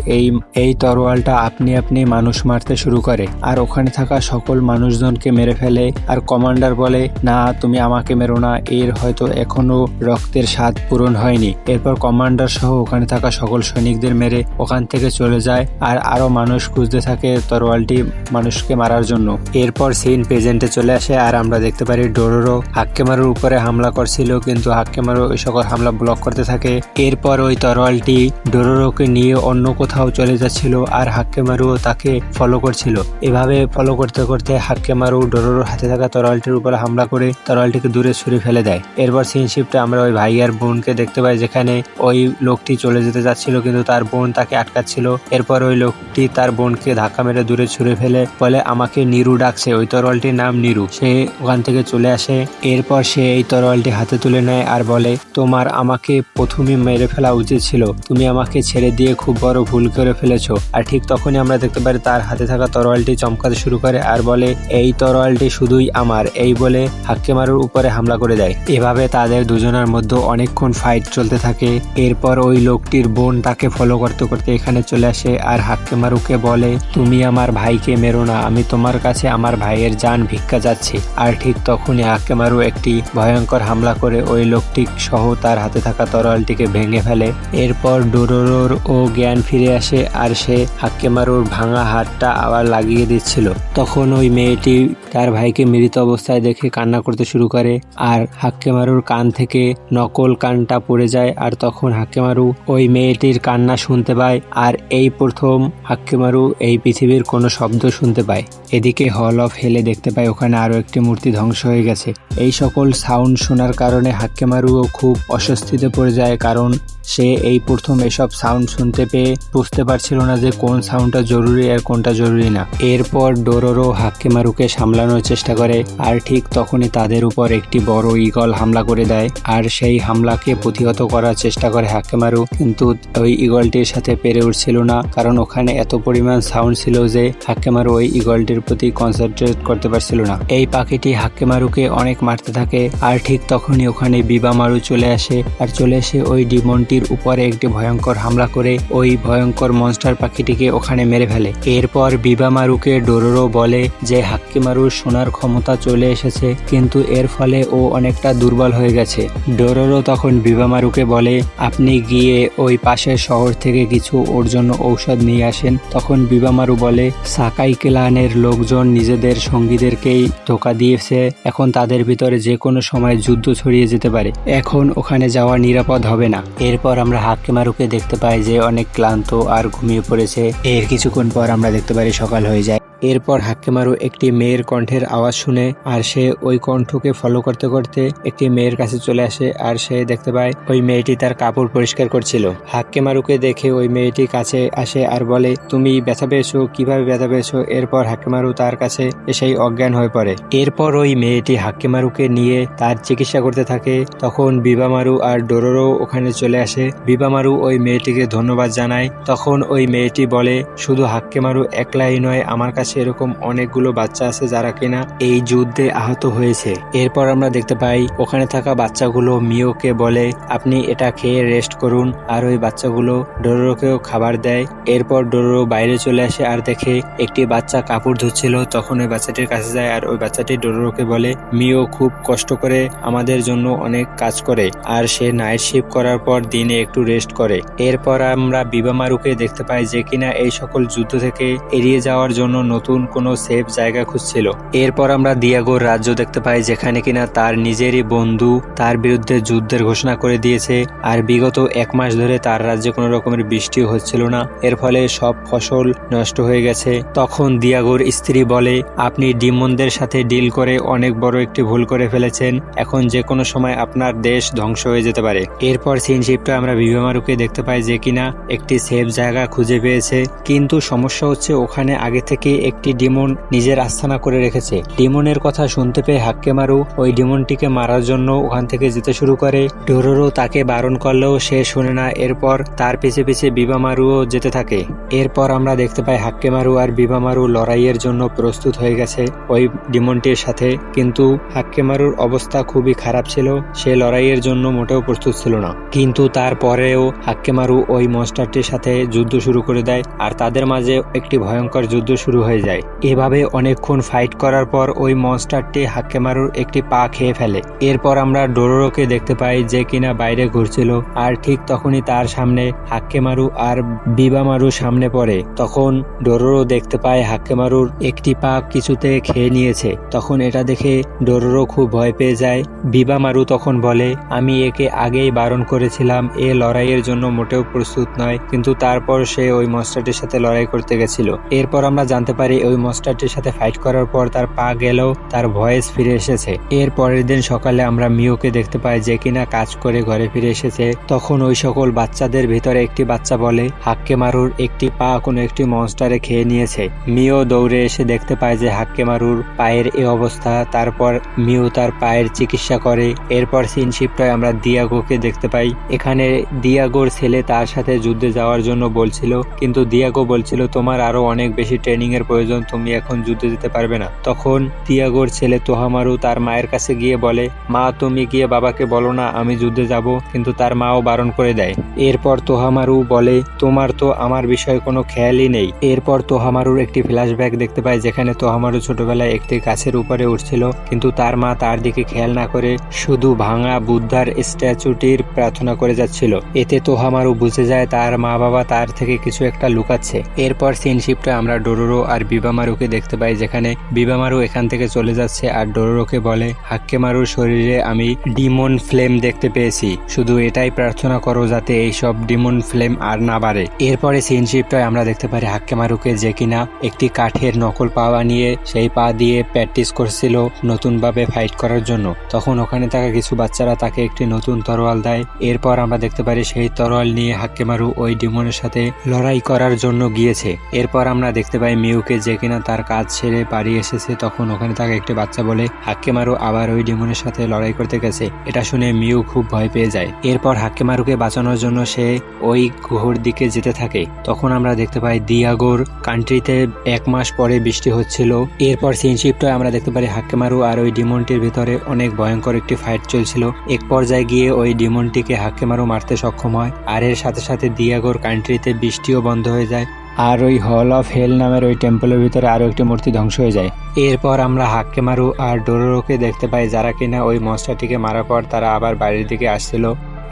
এই তরোয়ালটা আপনি আপনি মানুষ মারতে শুরু করে আর ওখানে থাকা সকল মানুষজনকে মেরে ফেলে। আর কমান্ডার বলে না তুমি আমাকে মেরো না, এর হয়তো এখনো রক্তের স্বাদ পূরণ হয়নি। এরপর কমান্ডার সহ ওখানে থাকা সকল সৈনিকদের মেরে ওখান থেকে চলে যায় আর আরো মানুষ খুঁজতে থাকে তরোয়ালটি মানুষকে মারার জন্য। এরপর সিন প্রেজেন্টে চলে আসে আর আমরা দেখতে পারি ডোরোরো হাক্কেমারুর উপরে হামলা করছিল, কিন্তু হাক্কেমারু ওই সকল হামলা ব্লক করতে থাকে। এরপর ওই তরোয়ালটি ডোরোরোকে নিয়ে অন্য কোথাও চলে যাচ্ছিল আর হাক্কেমারুও তাকে ফলো করছিল। এভাবে ফলো করতে করতে হাক্কেমারু ডোরোরোর হাতে থাকা তরোয়ালটির উপরে হামলা করে তরোয়ালটিকে দূরে ছুঁড়ে ফেলে দেয়। এরপর সিন শিফটে আমরা ওই ভাই আর বোনকে দেখতে পাই যেখানে ওই লোকটি চলে যেতে যাচ্ছিল কিন্তু তার বোন তাকে আটকাচ্ছিল। এরপর ওই লোকটি তার বোনকে ধাক্কা মেরে দূরে ছুঁড়ে ফেলে বলে আমাকে নিরু ডাকছে, ওই তরোয়ালটির নাম নিরু। সে ওখান থেকে চলে আসে। এরপর সে এই তরোয়ালটি হাতে তুলে নেয় আর বলে তোমার আমাকে প্রথমে মেরে ফেলা উচিত ছিল, তুমি আমাকে ছেড়ে দিয়ে খুব বড় ভুল করে ফেলেছো। আর ঠিক তখনই আমরা দেখতে পারি তার হাতে থাকা তরোয়ালটি চমকাতে শুরু করে আর বলে এই তরোয়ালটি শুধুই আমার। এই বলে হাক্কেমারুর উপরে হামলা করে দেয়। এভাবে তাদের দুজনের মধ্যে অনেকক্ষণ ফাইট চলতে থাকে। এরপর ওই লোকটির বোন তাকে ফলো করতে করতে এখানে চলে আসে আর হাক্কেমারুকে বলে, তুমি আমার ভাইকে মেরো না, আমি তোমার কাছে আমার ভাইয়ের জান ভিক্ষা যাচ্ছি। আর ঠিক তখনই হাক্কেমারু একটি ভয়ঙ্কর হামলা করে ওই লোকটি সহ তার হাতে থাকা তরোয়ালটিকে ভেঙে ফেলে। এরপর ডোরোরোর ও জ্ঞান ফিরে আসে আর সে হাক্কেমারুর ভাঙা হাতটা আবার লাগিয়ে দিচ্ছিল। তখন ওই মেয়েটি তার ভাইকে মৃত অবস্থায় দেখে কান্না করতে শুরু করে আর হাক্কেমারুর কান থেকে নকল কানটা পড়ে যায়। আর তখন হাক্কেমারু ওই মেয়েটির কান্না শুনতে পায় আর এই প্রথম হাক্কেমারু এই পৃথিবীর কোনো শব্দ শুনতে পায়। এদিকে হল অফ হেলে দেখতে পায় ওখানে আরো একটি মূর্তি ধ্বংস হয়ে গেছে। এই সকল সাউন্ড শোনার কারণে হাক্কেমারুও খুব অস্বস্তিতে পড়ে যায়, কারণ সে এই প্রথম এসব সাউন্ড শুনতে পেয়ে বুঝতে পারছিল না যে কোন সাউন্ডটা জরুরি আর কোনটা জরুরি না। এরপর ডোরোরো হাক্কেমারুকে সামলানোর চেষ্টা করে আর ঠিক তখনই তাদের উপর একটি বড় ঈগল হামলা করে দেয় আর সেই হামলাকে প্রতিহত করার চেষ্টা করে হাক্কেমারু, কিন্তু ওই ঈগলটির সাথে পেরে উঠছিল না, কারণ ওখানে এত পরিমাণ সাউন্ড ছিল যে হাক্কেমারু ওই ঈগলটির প্রতি কনসেন্ট্রেট করতে পারছিল না। এই পাখিটি হাক্কেমারুকে অনেক মারতে থাকে আর ঠিক তখনই ওখানে বিবামারু চলে আসে আর চলে এসে ওই ডিমনটির উপরে একটি ভয়ঙ্কর হামলা করে ওই ভয়ঙ্কর মনস্টার পাখিটিকে ওখানে মেরে ফেলে। এরপর বিবামারুকে ডোরোরো বলে যে হাক্কেমারুর শোনার ক্ষমতা চলে এসেছে, কিন্তু এর ফলে ও অনেকটা দুর্বল হয়ে গেছে। ডোরোরো তখন বিবামারুকে বলে, আপনি গিয়ে ওই পাশের শহর থেকে কিছু ওর জন্য ঔষধ নিয়ে আসেন। তখন বিবামারু বলে, সাকাই ক্লানের লোকজন নিজেদের সঙ্গীদেরকেই ধোঁকা দিয়েছে, এখন তাদের ভিতরে যে কোনো সময় যুদ্ধ ছড়িয়ে যেতে পারে, এখন ওখানে যাওয়া নিরাপদ হবে না। এরপর আমরা হাক্কেমারুকে দেখতে পাই যে অনেক ক্লান্ত আর ঘুমিয়ে পড়েছে। এর কিছুক্ষণ পর আমরা দেখতে পারি সকাল হয়ে যায়। এরপর হাক্কেমারু একটি মেয়ের কণ্ঠের আওয়াজ শুনে আর সে ওই কণ্ঠকে ফলো করতে করতে একটি মেয়ের কাছে চলে আসে আর সে দেখতে পায় ওই মেয়েটি তার কাপড় পরিষ্কার করছিল। হাক্কেমারুকে দেখে ওই মেয়েটি কাছে আসে আর বলে, তুমি ব্যথা পেয়েছো, কিভাবে ব্যথা পেয়েছো? এরপর হাক্কেমারু তার কাছে এসেই অজ্ঞান হয়ে পড়ে। এরপর ওই মেয়েটি হাক্কেমারুকে নিয়ে তার চিকিৎসা করতে থাকে। তখন বিবামারু আর ডোরোরো ওখানে চলে আসে। বিবামারু ওই মেয়েটিকে ধন্যবাদ জানায়। তখন ওই মেয়েটি বলে, শুধু হাক্কেমারু একলাই নয়, আমার কাছে এরকম অনেকগুলো বাচ্চা আছে যারা কিনা এই যুদ্ধে আহত হয়েছে। এরপর আমরা দেখতে পাই ওখানে থাকা বাচ্চাগুলো মিওকে বলে, আপনি এটা খেয়ে রেস্ট করুন, আর ওই বাচ্চাগুলো ডোরোরোকেও খাবার দেয়। এরপর ডোরোরো বাইরে চলে আসে আর দেখে একটি বাচ্চা কাপড় ধুচ্ছিল। তখন ওই বাচ্চাটির কাছে যায় আর ওই বাচ্চাটি ডোরোরোকে বলে, মিও খুব কষ্ট করে আমাদের জন্য অনেক কাজ করে আর সে নাইট শিফট করার পর দিনে একটু রেস্ট করে। এরপর আমরা বিবামারুকে দেখতে পাই যে কিনা এই সকল যুদ্ধ থেকে এড়িয়ে যাওয়ার জন্য নতুন কোনো সেফ জায়গা খুঁজছিল। এরপর আমরা দিয়াগোর রাজ্য দেখতে পাই যেখানে কিনা তার নিজেরই বন্ধু তার বিরুদ্ধে যুদ্ধের ঘোষণা করে দিয়েছে আর বিগত 1 মাস ধরে তার রাজ্যে কোনো রকমের বৃষ্টিও হচ্ছিল না, এর ফলে সব ফসল নষ্ট হয়ে গেছে। তখন দিয়াগোর স্ত্রী বলে, আপনি ডিমনদের সাথে ডিল করে অনেক বড় একটি ভুল করে ফেলেছেন, এখন যে কোনো সময় আপনার দেশ ধ্বংস হয়ে যেতে পারে। এরপর সিন শিফটে আমরা বিবামারুকে দেখতে পাই যে কিনা একটি সেফ জায়গা খুঁজে পেয়েছে, কিন্তু সমস্যা হচ্ছে ওখানে আগে থেকে একটি ডিমন নিজের আস্তানা করে রেখেছে। ডিমনের কথা শুনতে পেয়ে হাক্কেমারু ওই ডিমনটিকে মারার জন্য ওখান থেকে যেতে শুরু করে। ডোরোরো তাকে বারণ করলেও সে শুনে না। এরপর তার পিছে পিছে বিবামারুও যেতে থাকে। এরপর আমরা দেখতে পাই হাক্কেমারু আর বিবামারু লড়াইয়ের জন্য প্রস্তুত হয়ে গেছে ওই ডিমনটির সাথে, কিন্তু হাক্কেমারুর অবস্থা খুবই খারাপ ছিল, সে লড়াইয়ের জন্য মোটেও প্রস্তুত ছিল না। কিন্তু তারপরেও হাক্কেমারু ওই মনস্টারটির সাথে যুদ্ধ শুরু করে দেয় আর তাদের মাঝে একটি ভয়ঙ্কর যুদ্ধ শুরু হয়ে যায়। এভাবে অনেকক্ষণ ফাইট করার পর ওই মনস্টারটি হাক্কেমারুর একটি পা খেয়ে ফেলে। এরপর আমরা ডোরোরোকে দেখতে পাই যে কিনা বাইরে ঘুরছিল আর ঠিক তখনই তার সামনে হাক্কেমারু আর বিবামারু সামনে পড়ে। তখন ডোরোরো দেখতে পায় হাক্কেমারুর একটি পা কিছুতে খেয়ে নিয়েছে। তখন এটা দেখে ডোরোরো খুব ভয় পেয়ে যায়। বিবামারু তখন বলে, আমি একে আগেই বারণ করেছিলাম, এ লড়াইয়ের জন্য মোটেও প্রস্তুত নয়, কিন্তু তারপর সে ওই মনস্টারটির সাথে লড়াই করতে গেছিল। এরপর আমরা জানতে পারি ওই মনস্টারটির সাথে ফাইট করার পর তার পা গেলেও তার ভয়েস ফিরে এসেছে। এর পরের দিন সকালে আমরা মিওকে দেখতে পাই যে কিনা কাজ করে ঘরে ফিরে এসেছে। তখন ওই সকল বাচ্চাদের ভিতরে একটি বাচ্চা বলে, হাক্কেমারুর একটি পা কোনো একটি মনস্টারে খেয়ে নিয়েছে। মিও দৌড়ে এসে দেখতে পায় যে হাক্কেমারুর পায়ের এই অবস্থা। তারপর মিও তার পায়ের চিকিৎসা করে। এরপর সিন শিফটে আমরা দিয়াগোকে দেখতে পাই। এখানে দিয়াগোর ছেলে তার সাথে যুদ্ধে যাওয়ার জন্য বলছিল, কিন্তু দিয়াগো বলছিল তোমার আরো অনেক বেশি ট্রেনিং এর প্রয়োজন, তুমি এখন যুদ্ধে যেতে পারবে না। তখন তিয়াগোর ছেলে তোহামারু তার মায়ের কাছে গিয়ে বলে, মা তুমি গিয়ে বাবাকে বলো না আমি যুদ্ধে যাব, কিন্তু তার মাও বারণ করে দেয়। এরপর তোহামারু বলে, তোমার তো আমার বিষয়ে কোনো খেয়ালই নেই। এরপর তোহামারুর একটি ফ্ল্যাশব্যাক দেখতে পায়, যেখানে তোহামারু ছোটবেলায় একটি গাছের উপরে উঠছিল, কিন্তু তার মা তার দিকে খেয়াল না করে শুধু ভাঙা বুদ্ধার স্ট্যাচুটির প্রার্থনা করে যাচ্ছিল। এতে তোহামারু বুঝে যায় তার মা বাবা তার থেকে কিছু একটা লুকাচ্ছে। এরপর সিনশিপটা আমরা ডোরোরো আর বিবামারুকে দেখতে পাই, যেখানে বিবামারু এখান থেকে চলে যাচ্ছে আর ডোরোরোকে বলে, হাক্কেমারুর শরীরে আমি ডিমন ফ্লেম দেখতে পেয়েছি, শুধু এটাই প্রার্থনা করো যাতে এইসব ডিমন ফ্লেম আর না বাড়ে। এরপরে সিনশিপটায় আমরা দেখতে পারি হাক্কেমারুকে, যে কিনা একটি কাঠের নকল পা বানিয়ে সেই পা দিয়ে প্র্যাকটিস করছিল নতুন ভাবে ফাইট করার জন্য। তখন ওখানে থাকা কিছু বাচ্চারা তাকে একটি নতুন তরোয়াল দেয়। এরপর আমরা দেখতে পারি সেই তরোয়াল নিয়ে হাক্কেমারু ওই ডিমনের সাথে লড়াই করার জন্য গিয়েছে। এরপর আমরা দেখতে পাই মিউকে, যে কিনা তার কাজ ছেড়ে বাড়ি এসেছে। তখন ওখানে থাকা একটি বাচ্চা বলে হাক্কেমারু আবার ওই ডিমনের সাথে লড়াই করতে গেছে। এটা শুনে মিউ খুব ভয় পেয়ে যায়। এরপর হাক্কেমারুকে বাঁচানোর জন্য সে ওই গুহর দিকে যেতে থাকে। তখন আমরা দেখতে পাই দিয়াগোর কান্ট্রিতে 1 মাস পরে বৃষ্টি হচ্ছিল। এরপর সিনশিপটায় আমরা দেখতে পারি হাক্কেমারু আর ওই ডিমনটির ভিতরে অনেক ভয়ঙ্কর একটি ফাইট চলছিল। এক পর্যায়ে গিয়ে ওই ডিমনটিকে হাক্কেমারু মারতে সক্ষম হয়, আর এর সাথে সাথে দিয়াগোর কান্ট্রিতে বৃষ্টিও বন্ধ হয়ে যায়, আর ওই হল অফ হেল নামের ওই টেম্পলের ভিতরে আরো একটি মূর্তি ধ্বংস হয়ে যায়। এরপর আমরা হাক্কেমারু আর ডোরোরোকে দেখতে পাই, যারা কিনা ওই মনস্টারটিকে মারার পর তারা আবার বাড়ির দিকে আসছিল।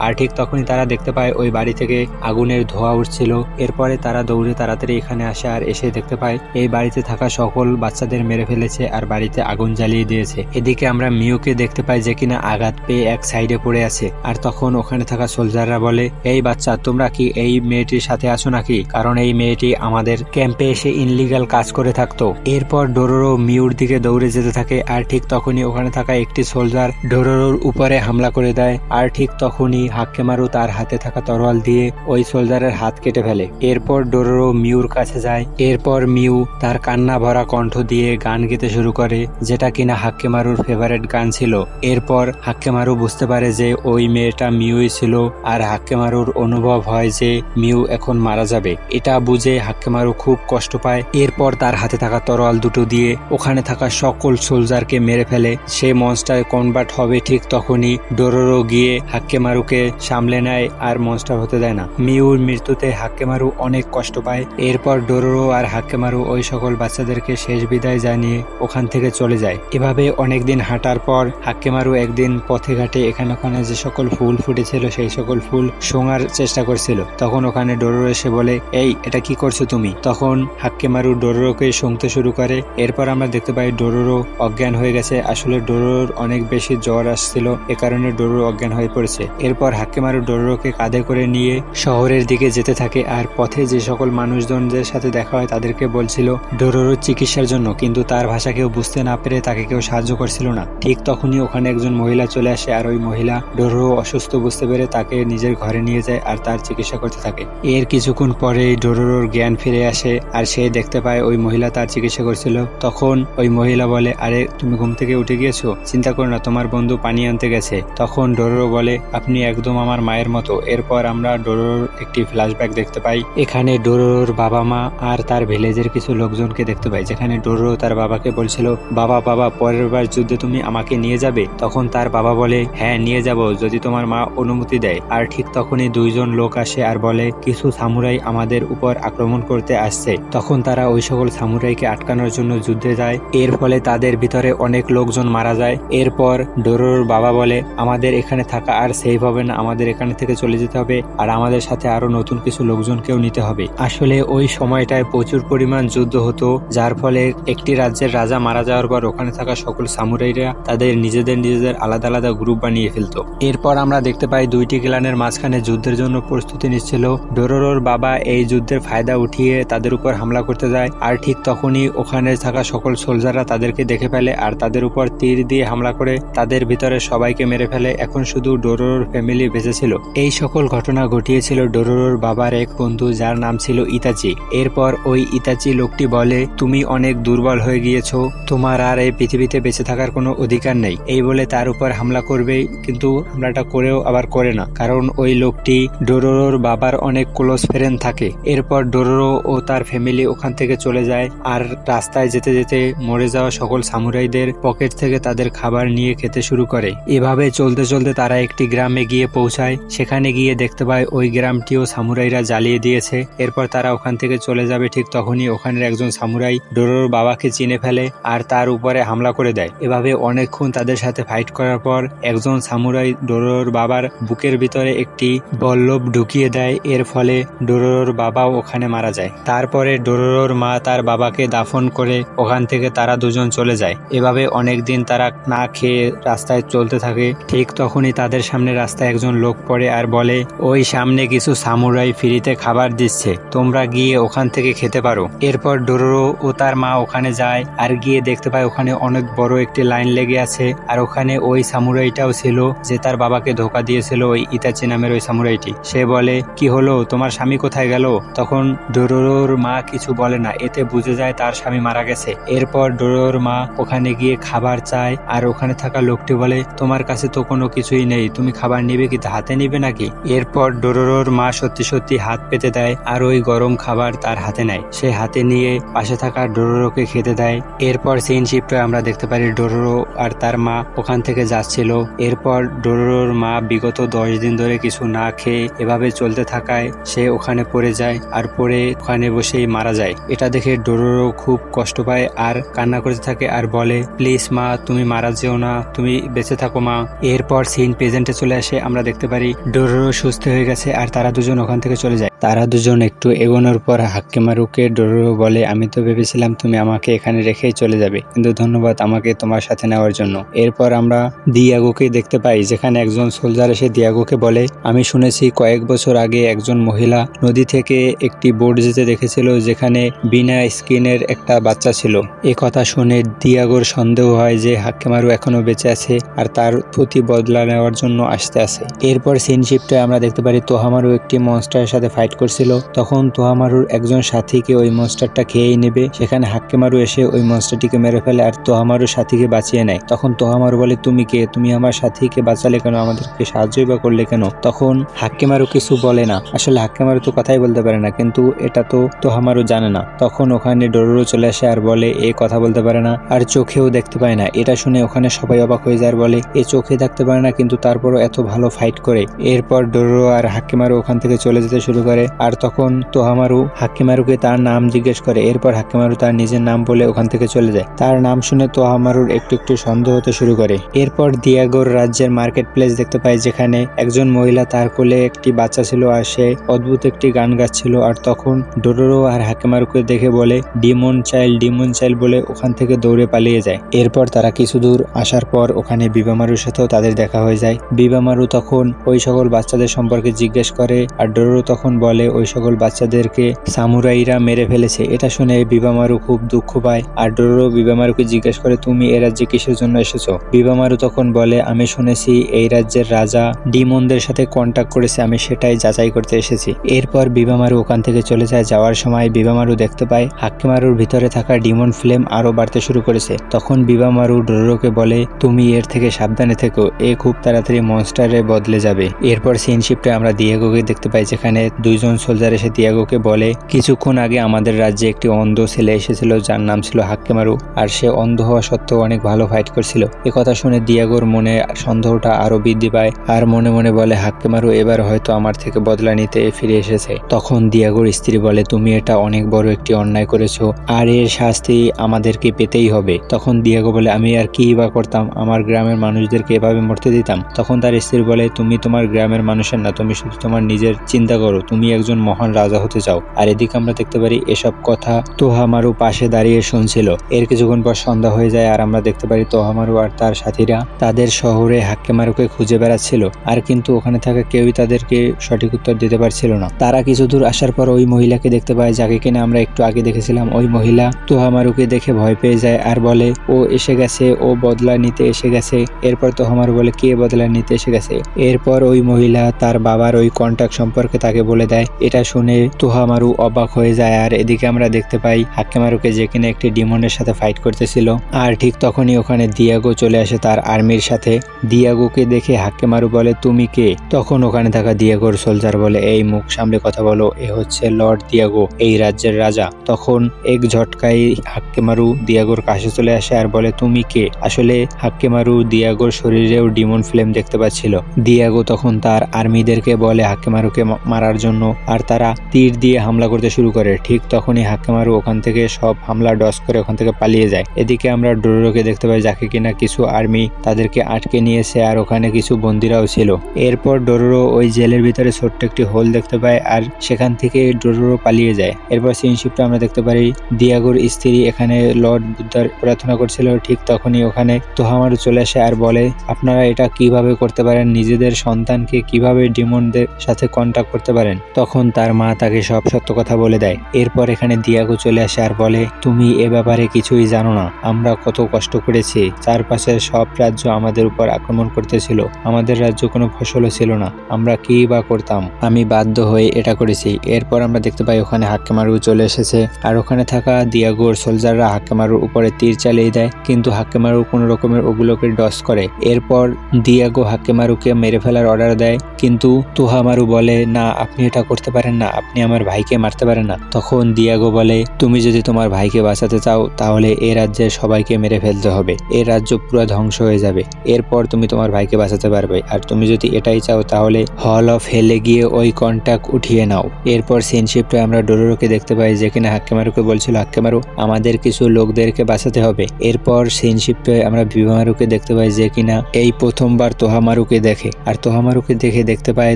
আর ঠিক তখনই তারা দেখতে পায় ওই বাড়ি থেকে আগুনের ধোঁয়া উঠছিল। এরপরে তারা দৌড়ে তাড়াতাড়ি এখানে আসে আর এসে দেখতে পায় এই বাড়িতে থাকা সকল বাচ্চাদের মেরে ফেলেছে আর বাড়িতে আগুন জ্বালিয়ে দিয়েছে। এদিকে আমরা মিউকে দেখতে পাই, যে কিনা আঘাত পেয়ে এক সাইডে পড়ে আছে। আর তখন ওখানে থাকা সোলজাররা বলে, এই বাচ্চা তোমরা কি এই মেয়েটির সাথে আছো নাকি? কারণ এই মেয়েটি আমাদের ক্যাম্পে এসে ইনলিগাল কাজ করে থাকতো। এরপর ডোরোরো মিউর দিকে দৌড়ে যেতে থাকে, আর ঠিক তখনই ওখানে থাকা একটি সোলজার ডোরোরোর উপরে হামলা করে দেয়। আর ঠিক তখনই হাক্কেমারু তার হাতে থাকা তরোয়াল দিয়ে ওই সোলজারের হাত কেটে ফেলে। এরপর ডোরোরো মিউর কাছে যায়। এরপর মিউ তার কান্না ভরা কণ্ঠ দিয়ে গান গেতে শুরু করে, যেটা কিনা হাক্কেমারুর ফেভারিট গান ছিল। এরপর হাক্কেমারু বুঝতে পারে যে ওই মেয়েটা মিউই ছিল, আর হাক্কেমারুর অনুভব হয় যে মিউ এখন মারা যাবে। এটা বুঝে হাক্কেমারু খুব কষ্ট পায়। এরপর তার হাতে থাকা তরোয়াল দুটো দিয়ে ওখানে থাকা সকল সোলজারকে মেরে ফেলে। সে মনস্টার কনভার্ট হবে ঠিক তখনই ডোরোরো গিয়ে হাক্কেমারুকে সামলে নেয় আর মনস্টার হতে দেয় না। মিউর মৃত্যুতে হাক্কেমারু অনেক কষ্ট পায়। এরপর ডোরোরো আর হাক্কেমারু ওই সকল বাচ্চাদেরকে শেষ বিদায় জানিয়ে ওখান থেকে চলে যায়। এভাবে অনেকদিন হাঁটার পর হাক্কেমারু একদিন পথে ঘাটে এখানে ওখানে যে সকল ফুল ফুটেছিল সেই সকল ফুল শোঙার চেষ্টা করছিল। তখন ওখানে ডোরোরো এসে বলে, এই এটা কি করছো তুমি? তখন হাক্কেমারু ডোরোরোকে শুংতে শুরু করে। এরপর আমরা দেখতে পাই ডোরোরো অজ্ঞান হয়ে গেছে। আসলে ডোরোরোর অনেক বেশি জ্বর আসছিল, এ কারণে ডোরোরো অজ্ঞান হয়ে পড়েছে। এরপর হাক্কেমারু ডোরোরোকে কাঁধে করে নিয়ে শহরের দিকে যেতে থাকে, আর পথে যে সকল মানুষজনদের সাথে দেখা হয় তাদেরকে বলছিল ডোরোরোর চিকিৎসার জন্য, কিন্তু তার ভাষা কেউ বুঝতে না পেরে তাকে কেউ সাহায্য করছিল না। ঠিক তখনই ওখানে একজন মহিলা চলে আসে, আর ওই মহিলা ডোরোরো অসুস্থ বুঝতে পেরে তাকে নিজের ঘরে নিয়ে যায় আর তার চিকিৎসা করতে থাকে। এর কিছুক্ষণ পরেই ডোরোরোর জ্ঞান ফিরে আসে, আর সে দেখতে পায় ওই মহিলা তার চিকিৎসা করছিল। তখন ওই মহিলা বলে, আরে তুমি ঘুম থেকে উঠে গিয়েছো, চিন্তা করো না, তোমার বন্ধু পানি আনতে গেছে। তখন ডোরোরো বলে, আপনি একদম আমার মায়ের মতো। এরপর আমরা ডোরোরোর একটি ফ্ল্যাশব্যাক দেখতে পাই। এখানে ডোরোরোর বাবা মা আর তার ভিলেজের কিছু লোকজনকে দেখতে পাই, যেখানে ডোরোরো তার বাবাকে বলছিল, বাবা পরের বার যুদ্ধে তুমি আমাকে নিয়ে যাবে? তখন তার বাবা বলে, হ্যাঁ নিয়ে যাব, যদি তোমার মা অনুমতি দেয়। আর ঠিক তখনই দুইজন লোক আসে আর বলে, কিছু সামুরাই আমাদের উপর আক্রমণ করতে আসছে। তখন তারা ওই সকল সামুরাইকে আটকানোর জন্য যুদ্ধে যায়। এর ফলে তাদের ভিতরে অনেক লোকজন মারা যায়। এরপর ডোরোরোর বাবা বলে, আমাদের এখানে থাকা আর সেফ হবে না, আমাদের এখানে থেকে চলে যেতে হবে, আর আমাদের সাথে আরো নতুন কিছু লোকজনকেও নিতে হবে। আসলে ওই সময়টায় প্রচুর পরিমাণ যুদ্ধ হতো, যার ফলে একটি রাজ্যের রাজা মারা যাওয়ার পর ওখানে থাকা সকল সামুরাইরা তাদের নিজেদের আলাদা আলাদা গ্রুপ বানিয়ে ফেলতো। এরপর আমরা দেখতে পাই দুইটি ক্লানের মাঝখানে যুদ্ধের জন্য প্রস্তুতি নিচ্ছিল। ডোরোরোর বাবা এই যুদ্ধের ফায়দা উঠিয়ে তাদের উপর হামলা করতে যায়, আর ঠিক তখনই ওখানে থাকা সকল সোলজাররা তাদেরকে দেখে ফেলে আর তাদের উপর তীর দিয়ে হামলা করে তাদের ভিতরে সবাইকে মেরে ফেলে। এখন শুধু ডোরোরোর ফ্যামিলি ফ্যামিলি বেঁচে ছিল। এই সকল ঘটনা ঘটিয়েছিল ডোরোরোর বাবার এক বন্ধু, যার নাম ছিল ইতাচি। এরপর ওই ইতাচি লোকটি বলে, তুমি অনেক দুর্বল হয়ে গিয়েছো, তোমার আর এই পৃথিবীতে বেঁচে থাকার কোনো অধিকার নেই। এই বলে তার উপর হামলা করবে, কিন্তু হামলাটা করেও আবার করে না, কারণ ওই লোকটি ডোরোরোর বাবার অনেক ক্লোজ ফ্রেন্ড থাকে। এরপর ডোরোরো ও তার ফ্যামিলি ওখান থেকে চলে যায়, আর রাস্তায় যেতে যেতে মরে যাওয়া সকল সামুরাইদের পকেট থেকে তাদের খাবার নিয়ে খেতে শুরু করে। এভাবে চলতে চলতে তারা একটি গ্রামে গিয়ে পৌঁছায়। সেখানে গিয়ে দেখতে পায় ওই গ্রামটিও সামুরাইরা জ্বালিয়ে দিয়েছে। এরপর তারা ওখান থেকে চলে যাবে, ঠিক তখনই ওখানের একজন সামুরাই ডোরোরোর বাবাকে চিনে ফেলে আর তার উপরে হামলা করে দেয়। এভাবে অনেকক্ষণ তাদের সাথে ফাইট করার পর একজন সামুরাই ডোরোরোর বাবার বুকের ভিতরে একটি বল্লভ ঢুকিয়ে দেয়। এর ফলে ডোরোরোর বাবাও ওখানে মারা যায়। তারপরে ডোরোরোর মা তার বাবাকে দাফন করে ওখান থেকে তারা দুজন চলে যায়। এভাবে অনেকদিন তারা না খেয়ে রাস্তায় চলতে থাকে। ঠিক তখনই তাদের সামনে রাস্তায় একজন লোক পড়ে আর বলে, ওই সামনে কিছু সামুরাই ফ্রিতে খাবার দিচ্ছে, তোমরা গিয়ে ওখান থেকে খেতে পারো। এরপর ডোরোরো ও তার মা ওখানে যায় আর গিয়ে দেখতে পায় ওখানে অনেক বড় একটি লাইন লেগে আছে। আর ওখানে ওই সামুরাইটাও ছিল যে তার বাবাকে ধোকা দিয়েছিল, ওই ইতাচি নামের ওই সামুরাইটি। সে বলে, কি হলো, তোমার স্বামী কোথায় গেল? তখন ডোরোরোর মা কিছু বলে না, এতে বুঝে যায় তার স্বামী মারা গেছে। এরপর ডোরোরোর মা ওখানে গিয়ে খাবার চায়, আর ওখানে থাকা লোকটি বলে, তোমার কাছে তো কোনো কিছুই নেই, তুমি খাবার নিবে কি, হাতে নিবে নাকি? এরপর ডোরোরোর মা সত্যি সত্যি হাত পেতে দেয় আর ওই গরম খাবার তার হাতে নেয়। সে হাতে নিয়ে পাশে থাকা ডোরোরোকে খেতে দেয়। এরপর সিন শিফটে আমরা দেখতে পারি ডোরোরো আর তার মা ওখান থেকে যাচ্ছিল। এরপর ডোরোরোর মা বিগত 10 দিন ধরে কিছু না খেয়ে এভাবে চলতে থাকায় সে ওখানে পড়ে যায়, আর পড়ে ওখানে বসেই মারা যায়। এটা দেখে ডোরোরো খুব কষ্ট পায় আর কান্না করতে থাকে আর বলে, প্লিজ মা, তুমি মারা যেও না, তুমি বেঁচে থাকো মা। এরপর সিন প্রেজেন্টে চলে আসে। আমরা দেখতে পারি ডোরোরো সুস্থ হয়ে গেছে আর তারা দুজন ওখান থেকে চলে যায়। তারা দুজন একটু এগোনোর পর হাক্কেমারুকে ডোরোরো বলে, আমি তো ভেবেছিলাম তুমি আমাকে এখানে রেখেই চলে যাবে, কিন্তু ধন্যবাদ আমাকে তোমার সাথে নেওয়ার জন্য। এরপর আমরা দিয়াগোকে দেখতে পাই, যেখানে একজন সোলজার এসে দিয়াগোকে বলে, আমি শুনেছি কয়েক বছর আগে একজন মহিলা নদী থেকে একটি বোট যেতে দেখেছিল, যেখানে বিনা স্কিনের একটা বাচ্চা ছিল। এ কথা শুনে দিয়াগোর সন্দেহ হয় যে হাক্কেমারু এখনো বেঁচে আছে আর তার প্রতি বদলা নেওয়ার জন্য আসতে আছে। এরপর সিন শিফটে আমরা দেখতে পারি তোহামারু একটি মনস্টারের সাথে ফাইট করছিল। তখন তোহামারুর একজন সাথীকে ওই মনস্টারটা খেয়েই নেবে। সেখানে হাক্কেমারু এসে ওই মনস্টারটিকে মেরে ফেলে আর তোহামারুর সাথীকে বাঁচিয়ে নেয়। তখন তোহামারু বলে, তুমি কে, তুমি আমার সাথীকে বাঁচালে কেন, আমাদেরকে সাহায্যই বা করলে কেন? তখন হাক্কেমারু কিছু বলে না। আসলে হাক্কেমারু তো কথাই বলতে পারে না, কিন্তু এটা তো তোহামারু জানে না। তখন ওখানে ডোরোরো চলে আসে আর বলে, এ কথা বলতে পারে না আর চোখেও দেখতে পায় না। এটা শুনে ওখানে সবাই অবাক হয়ে যায় আর বলে, এ চোখে দেখতে পারে না কিন্তু তারপরও এত ভালো ফাইট করে। এরপর ডোরোরো আর হাক্কেমারু ওখান থেকে চলে যেতে শুরু করে। আর তখন তোহামারু হাক্কেমারুকে তার নাম জিজ্ঞেস করে। এরপর হাক্কেমারু তার নিজের নাম বলে ওখান থেকে চলে যায়। তার নাম শুনে তোহামারুর একটু একটু সন্দেহ হতে শুরু করে। এরপর দিয়াগোর রাজ্যের মার্কেট প্লেস দেখতে পাই, যেখানে একজন মহিলা তার কোলে একটি বাচ্চা ছিল আর সে অদ্ভুত একটি গান গাচ্ছিল। আর তখন ডোরোরো আর হাক্কেমারুকে দেখে বলে, ডিমন চাইল্ড বলে ওখান থেকে দৌড়ে পালিয়ে যায়। এরপর তারা কিছু দূর আসার পর ওখানে বিবামারুর সাথেও তাদের দেখা হয়ে যায়। বিবামারু তখন ওই সকল বাচ্চাদের সম্পর্কে জিজ্ঞেস করে আর ডোরোরো তখন বলে ওই সকল বাচ্চাদেরকে সামুরাইরা মেরে ফেলেছে। এটা শুনে বিবামারু খুব দুঃখ পায় আর ডোরোরো বিবামারুকে জিজ্ঞেস করে, তুমি এ রাজ্যে কিসের জন্য এসেছো? বিবামারু তখন বলে, আমি শুনেছি এই রাজ্যের রাজা ডিমনদের সাথে কন্ট্যাক্ট করেছে, আমি সেটাই যাচাই করতে এসেছি। এরপর বিবামারু ওখান থেকে চলে যায়। যাওয়ার সময় বিবামারু দেখতে পায় হাক্কেমারুর ভিতরে থাকা ডিমন ফ্লেম আরো বাড়তে শুরু করেছে। তখন বিবামারু ডোরোরোকে বলে, তুমি এর থেকে সাবধানে থেকো, এ খুব তাড়াতাড়ি মনস্টারে বদলে যাবে। এরপর সিন শিফটে আমরা দিয়াগোকে দেখতে পাই, যেখানে দুইজন সোলজার এসে দিয়াগোকে বলে, কিছুক্ষণ আগে আমাদের রাজ্যে একটি অন্ধ ছেলে এসেছিল যার নাম ছিল হাক্কেমারু, আর সে অন্ধ হওয়া সত্ত্বেও অনেক ভালো ফাইট করছিল। এ কথা শুনে দিয়াগোর মনে সন্দেহটা আরো বৃদ্ধি পায় আর মনে মনে বলে, হাক্কেমারু এবার হয়তো আমার থেকে বদলা নিতে ফিরে এসেছে। তখন দিয়াগোর স্ত্রী বলে, তুমি এটা অনেক বড় একটি অন্যায় করেছো আর এর শাস্তি আমাদেরকে পেতেই হবে। তখন দিয়াগো বলে, আমি আর কি বা করতাম, আমার গ্রামের মানুষদেরকে এভাবে মরতে দিতাম? তখন তার স্ত্রী বলে, তুমি তোমার গ্রামের মানুষের না, তুমি শুধু তোমার নিজের চিন্তা করো, তুমি তুমি একজন মহান রাজা হতে চাও। আর এদিকে আমরা দেখতে পারি এসব কথা তোহামারু পাশে দাঁড়িয়ে শুনছিল। এর কিছুক্ষণ পর সন্ধ্যা হয়ে যায় আর আমরা দেখতে পারি তোহামারু আর তার সাথীরা তাদের শহরে হাক্কেমারুকে খুঁজে বেড়াচ্ছিল। আর কিন্তু ওখানে থাকা কেউই তাদেরকে সঠিক উত্তর দিতে পারছিল না। তারা কিছু দূর আসার পর ওই মহিলাকে দেখতে পায় যাকে কিনা আমরা একটু আগে দেখেছিলাম। ওই মহিলা তোহামারুকে দেখে ভয় পেয়ে যায় আর বলে ও এসে গেছে, ও বদলা নিতে এসে গেছে। এরপর তোহামারু বলে কে বদলা নিতে এসে গেছে। এরপর ওই মহিলা তার বাবার ওই কন্টাক্ট সম্পর্কে তাকে বলে দেয়। এটা শুনে তোহামারু অবাক হয়ে যায়। আর এদিকে আমরা দেখতে পাই হাক্কেমারুকে যে কিনা একটি ডিমনের সাথে ফাইট করতেছিল। আর ঠিক তখনই ওখানে দিয়াগো চলে আসে তার আর্মির সাথে। দিয়াগোকে দেখে হাক্কেমারু বলে তুমি কে? তখন ওখানে থাকা দিয়াগোর সোলজার বলে এই মুখ সামলে কথা বলো, এ হচ্ছে লর্ড দিয়াগো, এই রাজ্যের রাজা। তখন এক ঝটকায় হাক্কেমারু দিয়াগোর কাছে চলে আসে আর বলে তুমি কে? আসলে হাক্কেমারু দিয়াগোর শরীরেও ডিমন ফ্লেম দেখতে পাচ্ছিল। দিয়াগো তখন তার আর্মিদেরকে বলে হাক্কেমারুকে মারার জন্য আর তারা তীর দিয়ে হামলা করতে শুরু করে। ঠিক তখনই হাক্কেমারু ওখান থেকে সব হামলা ডস করে ওখান থেকে পালিয়ে যায়। এদিকে আমরা ডোরোরোকে দেখতে পাই যাকে কিনা কিছু আর্মি তাদেরকে আটকে নিয়েছে আর ওখানে কিছু বন্দিরাও ছিল। এরপর ডোরোরো ওই জেলের ভিতরে ছোট্ট একটি হোল দেখতে পায় আর সেখান থেকে ডোরোরো পালিয়ে যায়। এরপর সিনশিপটা আমরা দেখতে পারি দিয়াগোর স্ত্রী এখানে লর্ড বুদ্ধার প্রার্থনা করছিল। ঠিক তখনই ওখানে তোহামারু চলে আসে আর বলে আপনারা এটা কিভাবে করতে পারেন, নিজেদের সন্তানকে কিভাবে ডিমনদের সাথে কন্টাক্ট করতে পারেন? তখন তার মা তাকে সব সত্য কথা বলে দেয়। এরপর এখানে দিয়াগো চলে আসে আর বলে তুমি এ ব্যাপারে কিছুই জানো না, আমরা কত কষ্ট করেছি, চারপাশের সব রাজ্য আমাদের উপর আক্রমণ করতেছিল, আমাদের রাজ্য কোনো ফসলও ছিল না, আমরা কি বা করতাম, আমি বাধ্য হয়ে এটা করেছি। এরপর আমরা দেখতে পাই ওখানে হাক্কেমারু চলে এসেছে আর ওখানে থাকা দিয়াগোর সোলজাররা হাক্কেমারুর উপরে তীর চালিয়ে দেয়, কিন্তু হাক্কেমারু কোনো রকমের ওগুলোকে ডস করে। এরপর দিয়াগো হাক্কেমারুকে মেরে ফেলার অর্ডার দেয়, কিন্তু তোহামারু বলে না আপনি এটা করতে পারেন না, আপনি আমার ভাইকে মারতে পারেন না। তখন দিয়াগো বলে তুমি যদি তোমার ভাইকে বাঁচাতে চাও তাহলে এ রাজ্যের সবাইকে মেরে ফেলতে হবে, এ রাজ্য পুরো ধ্বংস হয়ে যাবে, এরপর তুমি তোমার ভাইকে বাঁচাতে পারবে। আর তুমি যদি এটাই চাও তাহলে হল অফ হেলে গিয়ে ওই কন্টাক্ট উঠিয়ে নাও। এরপর সিনশিপটা আমরা ডোরোরোকে দেখতে পাই যে কিনা হাক্কেমারুকে বলছিল হাক্কেমারু আমাদের কিছু লোকদেরকে বাঁচাতে হবে। এরপর সিনশিপে আমরা বিমারুকে দেখতে পাই যে কিনা এই প্রথমবার তোহামারুকে দেখে আর তোহামারুকে দেখে দেখতে পায়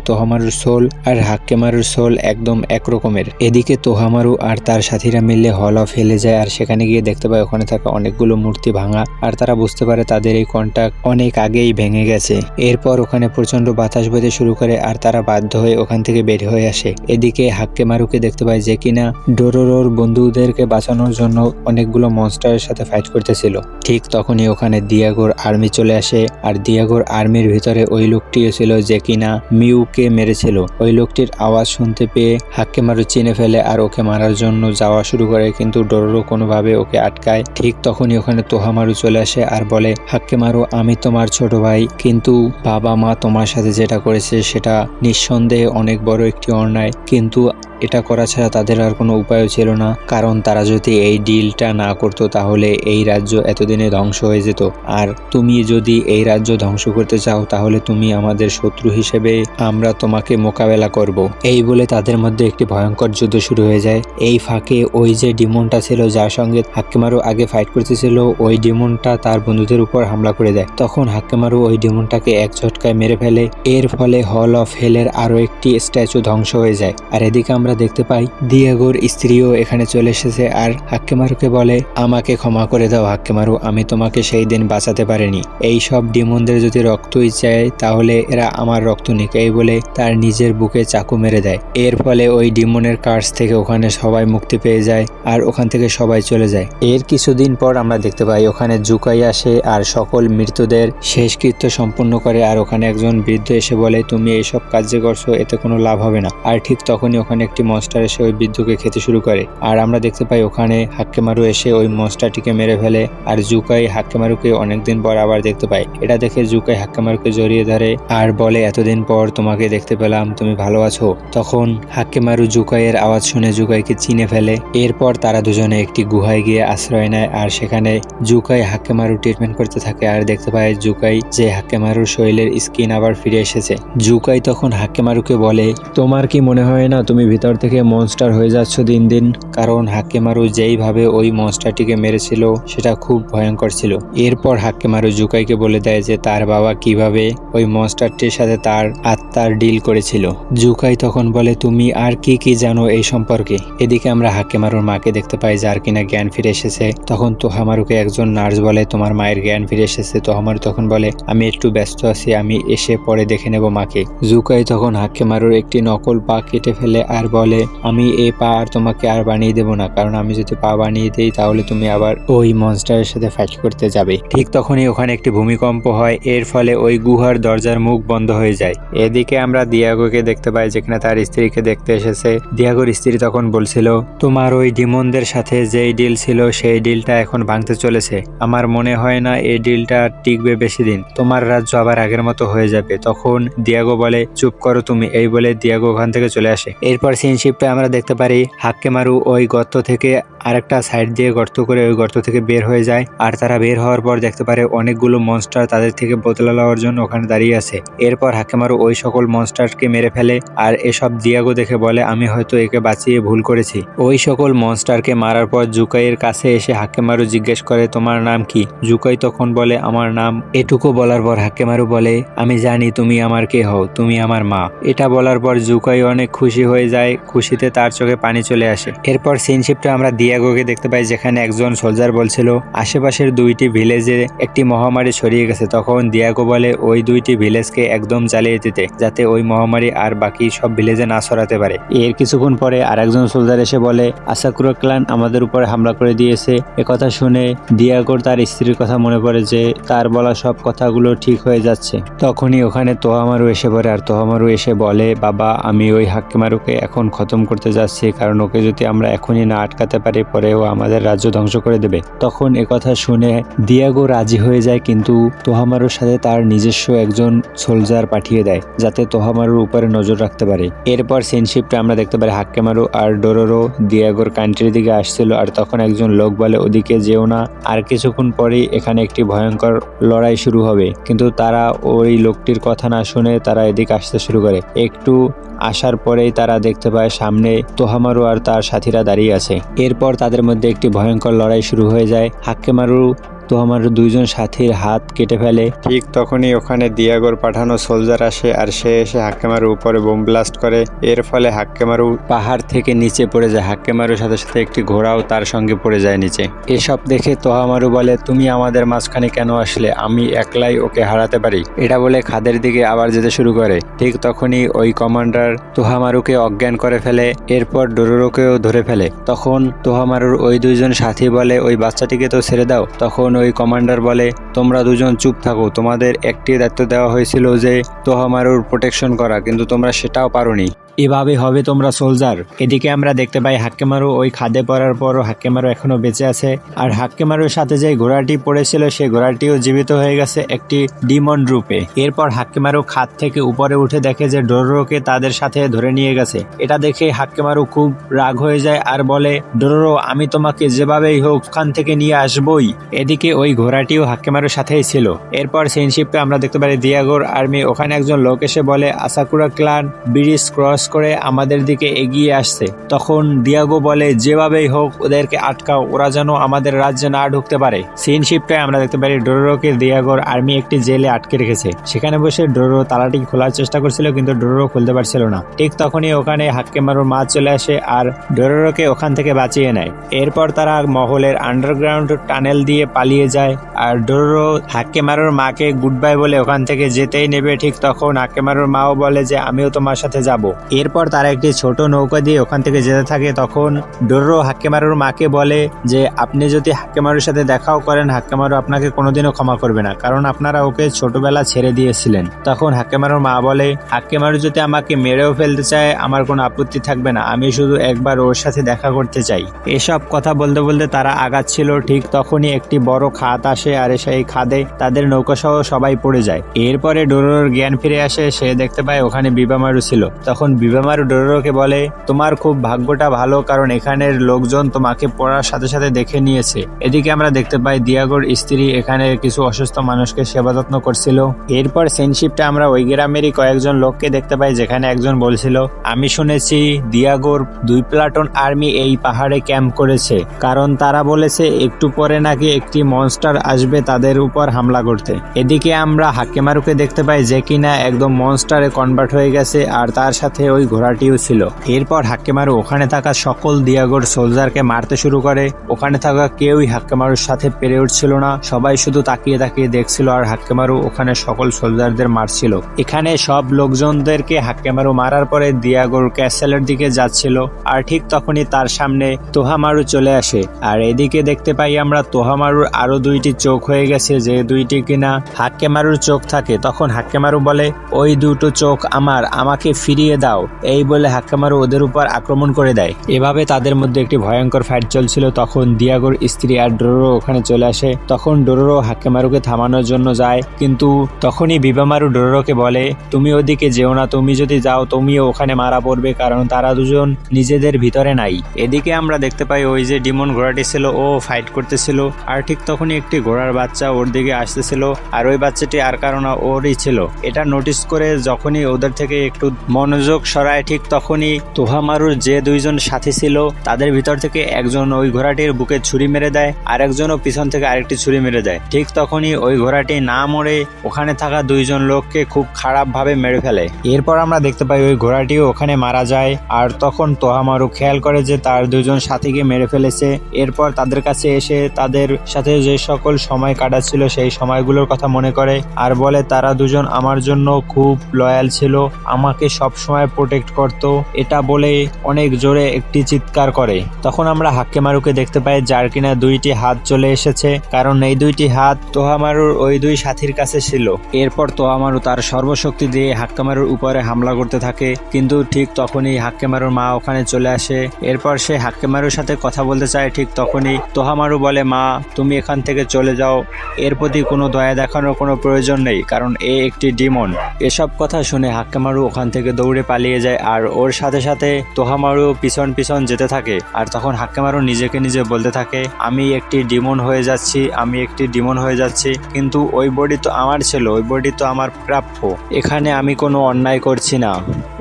তোহামারুর সোল আর হাক্কেমারুর সোল একদম একরকমের। এদিকে তোহামারু আর তার সাথীরা মিলে হল অফ হেলে যায় আর সেখানে গিয়ে দেখতে পায় ওখানে থাকা অনেকগুলো মূর্তি ভাঙা আর তারা বুঝতে পারে তাদের এই কন্টাক্ট অনেক আগেই ভেঙে গেছে। এরপর ওখানে প্রচন্ড বাতাস বইতে শুরু করে আর তারা বাধ্য হয়ে ওখান থেকে বের হয়ে আসে। এদিকে হাক্কেমারুকে দেখতে পায় যে কিনা ডোরোরোর বন্ধুদেরকে বাঁচানোর জন্য অনেকগুলো মনস্টারের সাথে ফাইট করতেছিল। ঠিক তখনই ওখানে দিয়াগোর আর্মি চলে আসে আর দিয়াগোর আর্মির ভিতরে ওই লোকটিও ছিল যে কিনা মিউকে মেরেছিল। ওই লোকটির আওয়াজ শুনতে পেয়ে হাক্কেমারু চিনে ফেলে আর ওকে মারার জন্য যাওয়া শুরু করে, কিন্তু ডোরোরো কোনোভাবে ওকে আটকায়। ঠিক তখনই ওখানে তোহামারু চলে আসে আর বলে হাক্কেমারু আমি তোমার ছোট ভাই, কিন্তু বাবা মা তোমার সাথে যেটা করেছে সেটা নিঃসন্দেহে অনেক বড় একটি অন্যায়, কিন্তু এটা করা ছাড়া তাদের আর কোনো উপায়ও ছিল না, কারণ তারা যদি এই ডিলটা না করতো তাহলে এই রাজ্য এতদিনে ধ্বংস হয়ে যেত। আর তুমি যদি এই রাজ্য ধ্বংস করতে চাও তাহলে তুমি আমাদের শত্রু হিসেবে আমরা তোমাকে মোকাবেলা করব। এই বলে তাদের মধ্যে একটি ভয়ঙ্কর যুদ্ধ শুরু হয়ে যায়। এই ফাঁকে ওই যে ডিমনটা ছিল যার সঙ্গে হাক্কেমারু আগে ফাইট করতেছিল ওই ডিমনটা তার বন্ধুদের উপর হামলা করে দেয়। তখন হাক্কেমারু ওই ডিমনটাকে এক ঝটকায় মেরে ফেলে। এর ফলে হল অফ হেলের আরো একটি স্ট্যাচু ধ্বংস হয়ে যায়। আর এদিকে আমরা দেখতে পাই দিয়াগোর স্ত্রীও এখানে চলে এসেছে আর হাক্কেমারুকে বলে আমাকে ক্ষমা করে দাও হাক্কেমারু, আমি তোমাকে সেই দিন বাঁচাতে পারিনি, এই সব ডিমনদের যদি রক্তই চায় তাহলে এরা আমার রক্ত নিক, এই বলে তার নিজের বুকে চাকু মেরে দেয়। এর ফলে ওই ডিমনের কার্স থেকে ওখানে সবাই মুক্তি পেয়ে যায় আর ওখান থেকে সবাই চলে যায়। এর কিছুদিন পর আমরা দেখতে পাই ওখানে জুকাই আসে আর সকল মৃতদের শেষকৃত্য সম্পূর্ণ করে। আর ওখানে একজন বৃদ্ধ এসে বলে তুমি এইসব কাজ যে করছো এতে কোনো লাভ হবে না। আর ঠিক তখনই ওখানে একটি মনস্টার এসে ওই বৃদ্ধকে খেতে শুরু করে। আর আমরা দেখতে পাই ওখানে হাক্কেমারু এসে ওই মনস্টারটিকে মেরে ফেলে আর জুকাই হাক্কেমারুকে অনেকদিন পর আবার দেখতে পায়। এটা দেখে জুকাই হাক্কেমারুকে জড়িয়ে ধরে আর বলে এতদিন পর তোমাকে দেখতে পেলাম, তুমি ভালো আছো? তখন হাক্কেমারু জুকাইয়ের আওয়াজ শুনে জুকাইকে চিনে ফেলে। এরপর তারা দুজনে একটি গুহায় গিয়ে আশ্রয় নেয় আর সেখানে জুকাই হাক্কেমারু ট্রিটমেন্ট করতে থাকে। আর দেখতে পায় জুকাই যে হাক্কেমারুর শরীরের স্কিন আবার ফিরে এসেছে। জুকাই তখন হাক্কেমারুকে বলে তোমার কি মনে হয় না তুমি ভিতর ভেতর থেকে মনস্টার হয়ে যাচ্ছ দিন দিন, কারণ হাক্কেমারু যেইভাবে ওই মনস্টারটিকে মেরেছিল সেটা খুব ভয়ঙ্কর ছিল। এরপর হাক্কেমারু জুকাইকে বলে দেয় যে তার বাবা কিভাবে ওই মনস্টারটির সাথে তার আত্মার ডিল করেছিল। জুকাই তখন বলে তুমি আর কি কি জানো এই সম্পর্কে। এদিকে আমরা হাক্কেমারুর মাকে দেখতে পাই যার কিনা জ্ঞান ফিরে এসেছে। তখন তোহামারুকে একজন নার্স বলে তোমার মায়ের জ্ঞান ফিরে এসেছে। তোহামারু তখন বলে আমি একটু ব্যস্ত আছি, আমি এসে পরে দেখে নেব মাকে। জুকাই তখন হাক্কেমারুর একটি নকল পা কেটে ফেলে আর বলে আমি এই পা আর তোমাকে আর বানিয়ে দেব না, কারণ আমি যদি পা বানিয়ে দিই তাহলে তুমি আবার ওই মনস্টারের সাথে ফাইট করতে যাবে। ঠিক তখনই ওখানে একটি ভূমিকম্প হয়, এর ফলে ওই গুহার দরজার মুখ বন্ধ হয়ে যায়। এদিকে আমরা দিয়াগোকে দেখতে পাই যেখানে তার স্ত্রীকে দেখতে এসেছে। দিয়াগোর স্ত্রী তখন বলছিল তোমার ওই ডিমনদের সাথে যেই ডিল ছিল সেই ডিলটা এখন ভাঙতে চলেছে। আমার মনে হয় না এই ডিলটা টিকবে বেশি দিন, তোমার রাজ্য আবার আগের মতো হয়ে যাবে। তখন দিয়াগো বলে চুপ করো তুমি, এই বলে দিয়াগো ওখান থেকে চলে আসে। এরপর সিনশিপে আমরা দেখতে পারি হাক্কেমারু ওই গর্ত থেকে আরেকটা সাইড দিয়ে গর্ত করে ওই গর্ত থেকে বের হয়ে যায়। আর তারা বের হওয়ার পর দেখতে পারে অনেকগুলো মনস্টার তাদের থেকে বদলা লওয়ার জন্য ওখানে দাঁড়িয়ে আছে। এরপর হাক্কেমারু ওই সকল মনস্টারকে মেরে ফেলে আর এসব দিয়াগো দেখে বলে আমি হয়তো একে বাঁচিয়ে ভুল করেছি। ওই সকল মনস্টারকে মারার পর জুকাইয়ের কাছে এসে হাক্কেমারু জিজ্ঞেস করে তোমার নাম কি? জুকাই তখন বলে আমার নাম। এটুকু বলার পর হাক্কেমারু বলে আমি জানি তুমি আমার কে হও, তুমি আমার মা। এটা বলার পর জুকাই অনেক খুশি হয়ে যায়, খুশিতে তার চোখে পানি চলে আসে। এরপর সিনশিপটা আমরা দিয়াগোকে দেখতে পাই যেখানে একজন সোলজার বলছিল আশেপাশের দুইটি ভিলেজে একটি মহামারী ছড়িয়ে গেছে। তখন দিয়াগো বলে ওই দুইটি ভিলেজকে একদম জ্বালিয়ে দিতে, যাতে ওই মহামারী আর বাকি সব ভিলেজে না ছড়াতে পারে। এর কিছুক্ষণ পরে আরেকজন সোলজার এসে বলে আসাকুরা ক্লান আমাদের উপরে হামলা করে দিয়েছে। একথা শুনে দিয়াগোর তার স্ত্রীর কথা মনে পড়ে যে তার বলা সব কথাগুলো ঠিক হয়ে যাচ্ছে। তখনই ওখানে তোহামারু এসে পড়ে আর তোহামারু এসে বলে বাবা আমি ওই হাক্কেমারুকে এখন খতম করতে যাচ্ছি, কারণ ওকে যদি আমরা এখনই না আটকাতে পারি পরে ও আমাদের রাজ্য ধ্বংস করে দেবে। তখন একথা শুনে দিয়াগো রাজি হয়ে যায়, কিন্তু তোহামারুর সাথে তার নিজস্ব একজন সোলজার পাঠিয়ে দেয় যাতে তোহামারুর উপরে নজর রাখতে পারে। এরপর সিনশিপটা আমরা দেখতে পারি হাক্কেমারু আর ডোরোরো দিয়াগোর কান্ট্রির দিকে আসছিল আর তখন একজন লোক বলে ওদিকে যেও না, আর কিছুক্ষণ পরেই এখানে একটি ভয়ঙ্কর লড়াই শুরু হবে। কিন্তু তারা ওই লোকটির কথা না শুনে তারা এদিকে আসতে শুরু করে। একটু আসার পরেই তারা দেখতে পায় সামনে তোহামারু আর তার সাথীরা দাঁড়িয়ে আছে। এরপর তাদের মধ্যে একটি ভয়ঙ্কর লড়াই শুরু হয়ে যায়। হাক্কেমারু তোহামারুর দুইজন সাথীর হাত কেটে ফেলে। ঠিক তখনই ওখানে দিয়াগোর পাঠানো সোলজার আসে আর সে এসে হাক্কেমারুর উপরে বোম ব্লাস্ট করে। এর ফলে হাক্কেমারু পাহাড় থেকে নিচে পড়ে যায়। হাক্কেমারুর সাথে সাথে একটি ঘোড়াও তার সঙ্গে পড়ে যায় নিচে। এসব দেখে তোহামারু বলে তুমি আমাদের মাঝখানে কেন আসলে, আমি একলাই ওকে হারাতে পারি। এটা বলে খাদের দিকে আবার যেতে শুরু করে। ঠিক তখনই ওই কমান্ডার তোহামারুকে অজ্ঞান করে ফেলে, এরপর ডোরোরোকেও ধরে ফেলে। তখন তোহামারুর ওই দুইজন সাথী বলে ওই বাচ্চাটিকে তো ছেড়ে দাও। তখন ওই কমান্ডার বলে তোমরা দুজন চুপ থাকো, তোমাদের একটি দায়িত্ব দেওয়া হয়েছিল যে তোহামারুর প্রোটেকশন করা, কিন্তু তোমরা সেটাও পারোনি। এভাবে হবে তোমরা সোলজার। এদিকে আমরা দেখতে পাই হাক্কেমারু ওই খাদে পড়ার পরও হাক্কেমারু এখনো বেঁচে আছে। আর হাক্কেমারুর সাথে যে ঘোড়াটি পড়েছিল সেই ঘোড়াটিও জীবিত হয়ে গেছে একটি ডিমন রূপে। এরপর হাক্কেমারু খাদ থেকে উপরে উঠে দেখে যে ডোরোরোকে তাদের সাথে ধরে নিয়ে গেছে। এটা দেখে হাক্কেমারু খুব রাগ হয়ে যায় আর বলে ডোরোরো আমি তোমাকে যেভাবেই হোক ওখান থেকে নিয়ে আসবই। এদিকে ওই ঘোড়াটিও হাক্কেমারুর সাথেই ছিল। এরপর সেনশিপে আমরা দেখতে পাই দিয়াগোর আর্মি ওখানে একজন লোক এসে বলে আসাকুরা ক্লান ব্রিজ ক্রস করে আমাদের দিকে এগিয়ে আসছে। তখন দিয়াগো বলে যেভাবেই হোক ওদেরকে আটকাও, ওরা যেন আমাদের রাজ্যে না ঢুকতে পারে। সিন শিপটায় আমরা দেখতে পারি ডোরোরোকে দিয়াগোর আর্মি একটি জেলে আটকে রেখেছে। সেখানে বসে ডোরোরো তালাটি খোলার চেষ্টা করছিল, কিন্তু ডোরোরো খুলতে পারছিল না। ঠিক তখনই ওখানে হাক্কেমারুর মা চলে আসে আর ডোরোরোকে ওখান থেকে বাঁচিয়ে নেয়। এরপর তারা মহলের আন্ডারগ্রাউন্ড টানেল দিয়ে পালিয়ে যায় আর ডোরোরো হাক্কেমারুর মাকে গুড বাই বলে ওখান থেকে যেতেই নেবে। ঠিক তখন হাক্কেমারুর মাও বলে যে আমিও তোমার সাথে যাব। এরপর তারা একটি ছোট নৌকা দিয়ে ওখান থেকে যেতে থাকে। তখন ডোরোরো হাক্কেমারুর মাকে বলে যে আপনি যদি হাক্কেমারুর সাথে দেখাও করেন হাক্কেমারু আপনাকে কোনোদিনও ক্ষমা করবে না, কারণ আপনারা ওকে ছোটবেলা ছেড়ে দিয়েছিলেন। তখন হাক্কেমারুর মা বলে হাক্কেমারু যদি আমাকে মেরেও ফেলতে চায় আমার কোনো আপত্তি থাকবে না, আমি শুধু একবার ওর সাথে দেখা করতে চাই। এসব কথা বলতে বলতে তারা আগাচ্ছিল। ঠিক তখনই একটি বড় খাদ আসে আর সেই খাদে তাদের নৌকা সহ সবাই পড়ে যায়। এরপরে ডোরোরোর জ্ঞান ফিরে আসে। সে দেখতে পায় ওখানে বিবামারু ছিল। তখন বিবামারু ডোরোরোকে বলে, তোমার খুব ভাগ্যটা ভালো, কারণ এখানের লোকজন তোমাকে পড়ার সাথে সাথে দেখে নিয়েছে। এদিকে আমরা দেখতে পাই দিয়াগোর স্ত্রী এখানে কিছু অসুস্থ মানুষকে সেবা যত্ন করছিল। এরপর সেনশিপটা আমরা ওই গ্রামেরই কয়েকজন লোককে দেখতে পাই, যেখানে একজন বলছিল, আমি শুনেছি দিয়াগোর 2 প্লাটুন আর্মি এই পাহাড়ে ক্যাম্প করেছে, কারণ তারা বলেছে একটু পরে নাকি একটি মনস্টার আসবে তাদের উপর হামলা করতে। এদিকে আমরা হাক্কেমারুকে দেখতে পাই, যে কিনা একদম মনস্টারে কনভার্ট হয়ে গেছে, আর তার সাথে ওই ঘোড়াটিও ছিল। এরপর হাক্কেমারু ওখানে থাকা সকল দিয়াগোর সোলজারকে মারতে শুরু করে। ওখানে থাকা কেউই হাক্কেমারুর সাথে পেরে উঠছিল না, সবাই শুধু তাকিয়ে তাকিয়ে দেখছিল, আর হাক্কেমারু ওখানে সকল সোলজারদের মারছিল। এখানে সব লোকজনদেরকে হাক্কেমারু মারার পরে দিয়াগোর ক্যাসেলের দিকে যাচ্ছিল, আর ঠিক তখনই তার সামনে তোহামারু চলে আসে। আর এদিকে দেখতে পাই আমরা তোহামারুর আরো 2টি চোখ হয়ে গেছে, যে 2টি কিনা হাক্কেমারুর চোখ থাকে। তখন হাক্কেমারু বলে, ওই 2টো চোখ আমাকে ফিরিয়ে দাও। এই বলে হাক্কেমারু ওদের উপর আক্রমণ করে দেয়। এভাবে তাদের মধ্যে একটি ভয়ঙ্কর ফাইট চলছিল। তখন দিয়াগোর স্ত্রী আর ডোরোরো ওখানে চলে আসে। তখন ডোরোরো হাক্কেমারুকে থামানোর জন্য যায়, কিন্তু তখনই বিবামারু ডোরোরোকে বলে, তুমি ওদিকে যেও না, তুমি যদি যাও তুমিও ওখানে মারা পড়বে, কারণ তারা দুজন নিজেদের ভিতরে নাই। এদিকে আমরা দেখতে পাই ওই যে ডিমন ঘোড়াটি ছিল ও ফাইট করতেছিল, আর ঠিক তখনই একটি ঘোড়ার বাচ্চা ওর দিকে আসতেছিল, আর ওই বাচ্চাটি আর কারণ ওরই ছিল। এটা নোটিস করে যখনই ওদের থেকে একটু মনোযোগ সরায়, ঠিক তখনই তোহামারুর যে 2জন সাথী ছিল তাদের ভিতর থেকে একজন ওই ঘোড়াটির বুকে ছুরি মেরে দেয়, আর একজনও পিছন থেকে আরেকটি ছুরি মেরে দেয়। ঠিক তখনই ওই ঘোড়াটি না মরে ওখানে থাকা 2জন লোককে খুব খারাপ ভাবে মেরে ফেলে। এরপর আমরা দেখতে পাই ওই ঘোড়াটিও ওখানে মারা যায়, আর তখন তোহামারু খেয়াল করে যে তার 2জন সাথীকে মেরে ফেলেছে। এরপর তাদের কাছে এসে তাদের সাথে যে সকল সময় কাটাচ্ছিল সেই সময়গুলোর কথা মনে করে, আর বলে তারা 2জন আমার জন্য খুব লয়াল ছিল, আমাকে সব সময় প্রোটেক্ট করত। এটা বলে অনেক জোরে একটি চিৎকার করে। তখন আমরা হাক্কেমারুকে দেখতে পাই, যার কিনা 2টি হাত চলে এসেছে, কারণ এই 2টি হাত তোহামারুর ওই 2 সাথীর কাছে ছিল। এরপর তোহামারু তার সর্বশক্তি দিয়ে হাক্কেমারুর উপরে হামলা করতে থাকে, কিন্তু ঠিক তখনই হাক্কেমারুর মা ওখানে চলে আসে। এরপর সে হাক্কেমারুর সাথে কথা বলতে চায়, ঠিক তখনই তোহামারু বলে, মা তুমি এখান থেকে চলে যাও, এর প্রতি কোনো দয়া দেখানোর কোনো প্রয়োজন নেই, কারণ এ একটি ডিমন। এসব কথা শুনে হাক্কেমারু ওখান থেকে দৌড়ে পালিয়ে যায়, আর ওর সাথে সাথে তোহামারু পিছন পিছন যেতে থাকে। আর তখন হাক্কেমারু নিজেকে নিজে বলতে থাকে, আমি একটি ডিমন হয়ে যাচ্ছি, আমি একটি ডিমন হয়ে যাচ্ছি, কিন্তু ওই বডি তো আমার ছিল, ওই বডি তো আমার প্রাপ্য, এখানে আমি কোনো অন্যায় করছি না।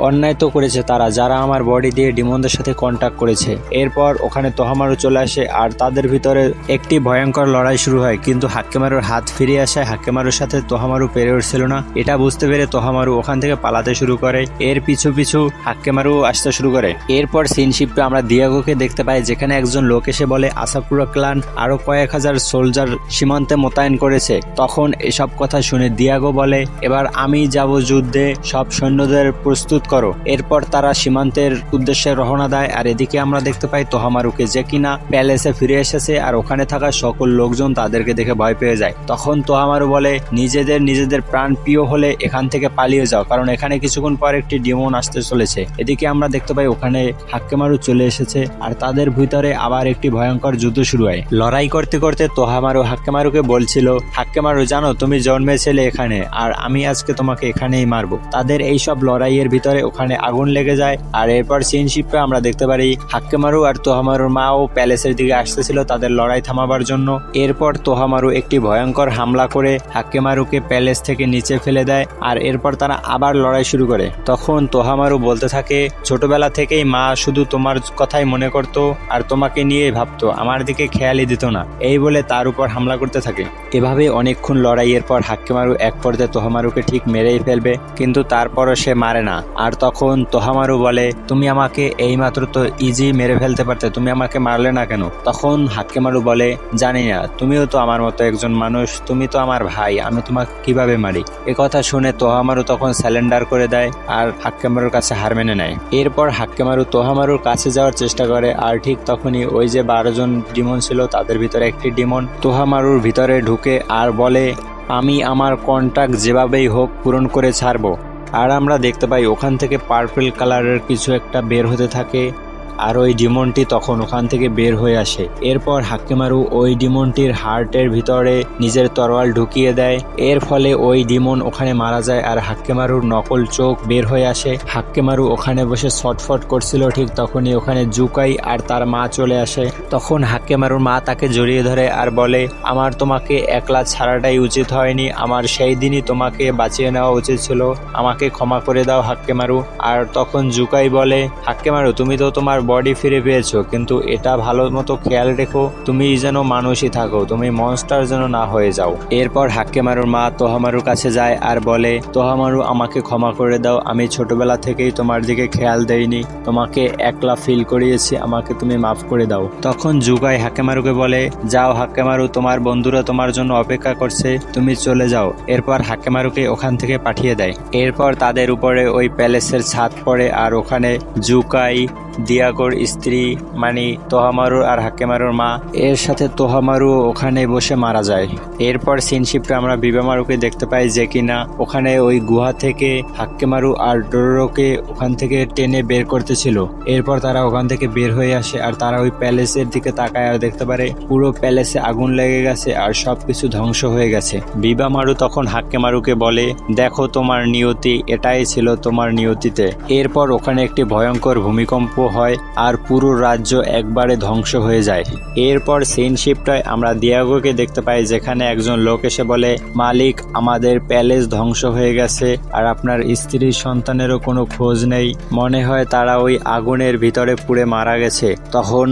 অন্যায় তো করেছে তারা, যারা আমার বডি দিয়ে ডিমনদের সাথে কন্ট্যাক্ট করেছে। এরপর ওখানে তোহামারু চলে আসে, আর তাদের ভিতরে একটি ভয়ঙ্কর লড়াই শুরু হয়, কিন্তু হাক্কেমারুর হাত ফিরে আসে। হাক্কেমারুর সাথে তোহামারু পেরে উঠছিল না। এটা বুঝতে পেরে তোহামারু ওখান থেকে পালাতে শুরু করে। এর পিছু পিছু হাক্কেমারু আসতে শুরু করে। এরপর সিনশিপে আমরা দিয়াগোকে দেখতে পাই, যেখানে একজন লোক এসে বলে আসাকুরা ক্লান আরো কয়েক হাজার সোলজার সীমান্তে মোতায়েন করেছে। তখন এসব কথা শুনে দিয়াগো বলে, এবার আমি যাব যুদ্ধে, সব সৈন্যদের প্রস্তুত করো। এরপর তারা সীমান্তের উদ্দেশ্যে রওনা দেয়। আর এদিকে আমরা দেখতে পাই তোহামারুকে, যে কিনা প্যালেসে ফিরে এসেছে, আর ওখানে থাকা সকল লোকজন তাদেরকে দেখে ভয় পেয়ে যায়। তখন তোহামারু বলে, নিজেদের প্রাণ প্রিয় হলে এখান থেকে পালিয়ে যাও, কারণ এখানে কিছুক্ষণ পর একটি ডিমন আসতে চলেছে। এদিকে আমরা দেখতে পাই ওখানে হাক্কেমারু চলে এসেছে, আর তাদের ভিতরে আবার একটি ভয়ঙ্কর যুদ্ধ শুরু হয়। লড়াই করতে করতে তোহামারু হাক্কেমারুকে বলছিল, হাক্কেমারু জানো তুমি জন্মেছিলে এখানে, আর আমি আজকে তোমাকে এখানেই মারবো। তাদের এই সব লড়াইয়ের ভিতরে ওখানে আগুন লেগে যায়। আর এরপর সিনশিপে আমরা দেখতে পারি হাক্কেমারু আর তোহামারুর মাও প্যালেসের দিকে আসতেছিল তাদের লড়াই থামাবার জন্য। এরপর তোহামারু একটি ভয়ঙ্কর হামলা করে হাক্কেমারুকে প্যালেস থেকে নিচে ফেলে দেয়, আর এরপর তারা আবার লড়াই শুরু করে। তখন তোহামারু বলতে থাকে, ছোটবেলা থেকেই মা শুধু তোমার কথাই মনে করত, আর তোমাকে নিয়ে ভাবতো, আমার দিকে খেয়ালই দিত না। এই বলে তার উপর হামলা করতে থাকে। এভাবে অনেকক্ষণ লড়াইয়ের পর হাক্কেমারু এক পর্যায়ে তোহামারুকে ঠিক মেরেই ফেলবে, কিন্তু তারপরও সে মারে না। আর তখন তোহামারু বলে, তুমি আমাকে এইমাত্র তো ইজি মেরে ফেলতে পারতে, তুমি আমাকে মারলে না কেন? তখন হাক্কেমারু বলে, জানি না, তুমিও তো আমার মতো একজন মানুষ, তুমি তো আমার ভাই, আমি তোমাকে কিভাবে মারি? কথা শুনে তোহামারু তখন স্যালেন্ডার করে দেয়, আর হাক্কেমারুর কাছে হার মেনে নেয়। এরপর হাক্কেমারু তোহামারুর কাছে যাওয়ার চেষ্টা করে, আর ঠিক তখনই ওই যে 12 জন ডিমন ছিল তাদের ভিতরে একটি ডিমন তোহামারুর ভিতরে ঢুকে আর বলে, আমি আমার কন্ট্রাক্ট যেভাবেই হোক পূরণ করে ছাড়বো। আর আমরা দেখতে পাই ওখান থেকে পার্পল কালারের কিছু একটা বের হতে থাকে, আর ওই ডিমনটি তখন ওখান থেকে বের হয়ে আসে। এরপর হাক্কেমারু ওই ডিমনটির হার্টের ভিতরে নিজের তরোয়াল ঢুকিয়ে দেয়। এর ফলে ওই ডিমন ওখানে মারা যায় আর হাক্কেমারুর নকল চোখ বের হয়ে আসে। হাক্কেমারু ওখানে বসে ছটফট করছিল, ঠিক তখনই ওখানে জুকাই আর তার মা চলে আসে। তখন হাক্কেমারুর মা তাকে জড়িয়ে ধরে আর বলে, আমার তোমাকে একলা ছাড়াটাই উচিত হয়নি, আমার সেই দিনই তোমাকে বাঁচিয়ে নেওয়া উচিত ছিল, আমাকে ক্ষমা করে দাও হাক্কেমারু। আর তখন জুকাই বলে, হাক্কেমারু তুমি তো তোমার বডি ফিরে পেয়েছো, কিন্তু এটা ভালো মতো খেয়াল রেখো তুমি যেন মানুষই থাকো, তুমি মনস্টার যেন না হয়ে যাও। এরপর হাক্কেমারুর মা তোহামারুর কাছে যায় আর বলে, তোহামারু আমাকে ক্ষমা করে দাও, আমি ছোটবেলা থেকেই তোমার দিকে খেয়াল দেইনি, তোমাকে একলা ফিল করিয়েছি, আমাকে তুমি মাফ করে দাও। তখন জুকাই হাক্কেমারুকে বলে, যাও হাক্কেমারু, তোমার বন্ধুরা তোমার জন্য অপেক্ষা করছে, তুমি চলে যাও। এরপর হাক্কেমারুকে ওখান থেকে পাঠিয়ে দেয়। এরপর তাদের উপরে ওই প্যালেসের ছাদ পড়ে আর ওখানে জুকাই, দিয়াগোর স্ত্রী মানে তোহামারু আর হাক্কেমারুর মা, এর সাথে তোহামারু ওখানে বসে মারা যায়। এরপর সিনশিপে আমরা বিবামারুকে দেখতে পাই যে কিনা ওখানে ওই গুহা থেকে হাক্কেমারু আর ডোরোকে ওখান থেকে টেনে বের করতেছিল। এরপর তারা ওখান থেকে বের হয়ে আসে আর তারা ওই প্যালেসের দিকে তাকায় আর দেখতে পারে পুরো প্যালেসে আগুন লেগে গেছে আর সবকিছু ধ্বংস হয়ে গেছে। বিবামারু তখন হাক্কেমারুকে বলে, দেখো তোমার নিয়তি, এটাই ছিল তোমার নিয়তিতে। এরপর ওখানে একটি ভয়ঙ্কর ভূমিকম্প হয় আর পুরো রাজ্য একবারে ধ্বংস হয়ে যায়। এরপর সিন শিফটে আমরা দিয়াগোকে দেখতে পাই যেখানে একজন লোক এসে বলে, মালিক আমাদের প্যালেস ধ্বংস হয়ে গেছে আর আপনার স্ত্রীর সন্তানেরও কোনো খোঁজ নেই, মনে হয় তারা ওই আগুনের ভিতরে পুড়ে মারা গেছে। তখন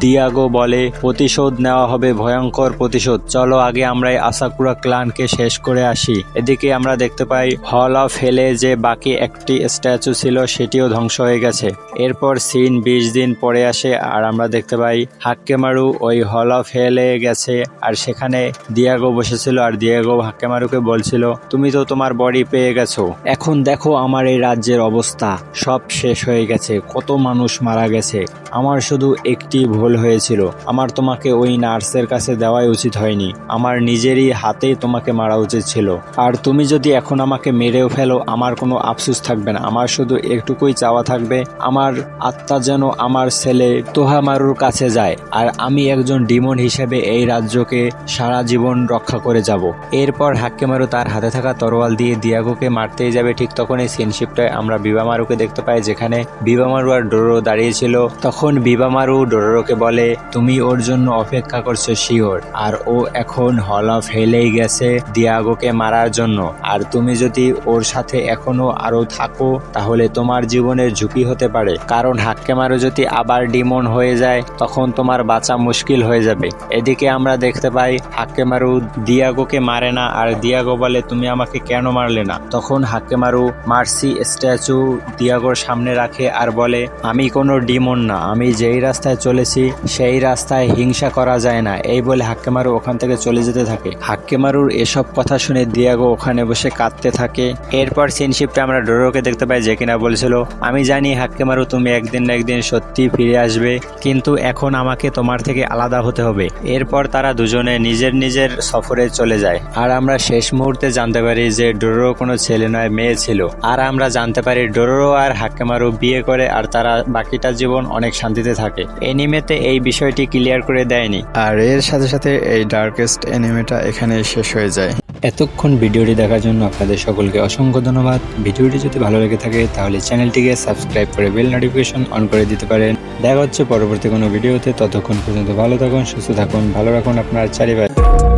দিয়াগো বলে, প্রতিশোধ নেওয়া হবে, ভয়ঙ্কর প্রতিশোধ, চলো আগে আমরা এই আসাকুরা ক্লানকে শেষ করে আসি। এদিকে আমরা দেখতে পাই হল অফ হেলে যে বাকি একটি স্ট্যাচু ছিল সেটিও ধ্বংস হয়ে গেছে। এরপর সিন 20 দিন পরে আসে আর আমরা দেখতে পাই হাক্কেমারু ওই হল অফ হেলে গেছে আর সেখানে দিয়াগো বসেছিল আর দিয়াগো হাক্কেমারুকে বলছিল, তুমি তো তোমার বডি পেয়ে গেছো, এখন দেখো আমার এই রাজ্যের অবস্থা, সব শেষ হয়ে গেছে, কত মানুষ মারা গেছে, আমার শুধু একটি ভুল হয়েছিল, আমার তোমাকে ওই নার্সের কাছে দেওয়াই উচিত হয়নি, আমার নিজেরই হাতেই তোমাকে মারা উচিত ছিল, আর তুমি যদি এখন আমাকে মেরেও ফেলো আমার কোনো আফসোস থাকবে না, আমার শুধু একটুকুই চাওয়া থাকবে, আমার আত্মা যেন আমার ছেলে তোহামারুর কাছে যায় আর আমি একজন ডিমন হিসেবে এই রাজ্যকে সারা জীবন রক্ষা করে যাব। এরপর হাক্কেমারু তার হাতে থাকা তরোয়াল দিয়ে দিয়াগোকে মারতেই যাবে, ঠিক তখনই সিনশিপটায় আমরা বিবামারুকে দেখতে পাই যেখানে বিবামারু আর ডোরো দাঁড়িয়েছিল। তখন বিবামারু ডোরোকে বলে, তুমি ওর জন্য অপেক্ষা করছো শিওর, আর ও এখন হল অফ হেলেই গেছে দিয়াগোকে মারার জন্য, আর তুমি যদি ওর সাথে এখনো আরো থাকো তাহলে তোমার জীবনের ঝুঁকি হতে পারে, কারণ হাক্কেমারু যদি আবার ডিমন হয়ে যায় তখন তোমার বাঁচা মুশকিল হয়ে যাবে। এদিকে আমরা দেখতে পাই হাক্কেমারু দিয়াগোকে মারে না আর দিয়াগো বলে, তুমি আমাকে কেন মারলে না? তখন হাক্কেমারু মার্সি স্ট্যাচু দিয়াগোর সামনে রাখে আর বলে, আমি কোনো ডিমন না, আমি যেই রাস্তায় চলেছি সেই রাস্তায় হিংসা করা যায় না, এই বলে হাক্কেমারু ওখান থেকে চলে যেতে থাকে। হাক্কেমারুর এসব কথা শুনে দিয়াগো ওখানে বসে কাঁদতে থাকে। এরপর সিনশিপটা আমরা ডোরোকে দেখতে পাই যে কিনা বলছিল, আমি জানি হাক্কেমারু তুমি একদিন না একদিন সত্যি ফিরে আসবে, কিন্তু এখন আমাকে তোমার থেকে আলাদা হতে হবে। এরপর তারা দুজনে নিজের নিজের সফরে চলে যায় আর আমরা শেষ মুহূর্তে জানতে পারি যে ডোরো কোনো ছেলে নয়, মেয়ে ছিল, আর আমরা জানতে পারি ডোরো আর হাক্কেমারু বিয়ে করে আর তারা বাকিটা জীবন অনেক শান্তিতে থাকে। এনিমেতে এই বিষয়টি ক্লিয়ার করে দেয়নি আর এর সাথে সাথে এই ডার্কেস্ট এনিমেটা এখানে শেষ হয়ে যায়। এতক্ষণ ভিডিওটি দেখার জন্য আপনাদের সকলকে অসংখ্য ধন্যবাদ। ভিডিওটি যদি ভালো লেগে থাকে তাহলে চ্যানেলটিকে সাবস্ক্রাইব করে বেল নোটিফিকেশন অন করে দিতে পারেন। দেখা হচ্ছে পরবর্তী কোনো ভিডিওতে, ততক্ষণ পর্যন্ত ভালো থাকুন, সুস্থ থাকুন, ভালো রাখুন আপনার চারিপাশে।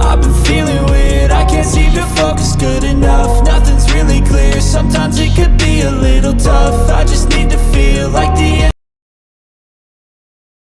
I've been feeling weird, I can't seem to focus good enough. Nothing's really clear, sometimes it could be a little tough. I just need to feel like the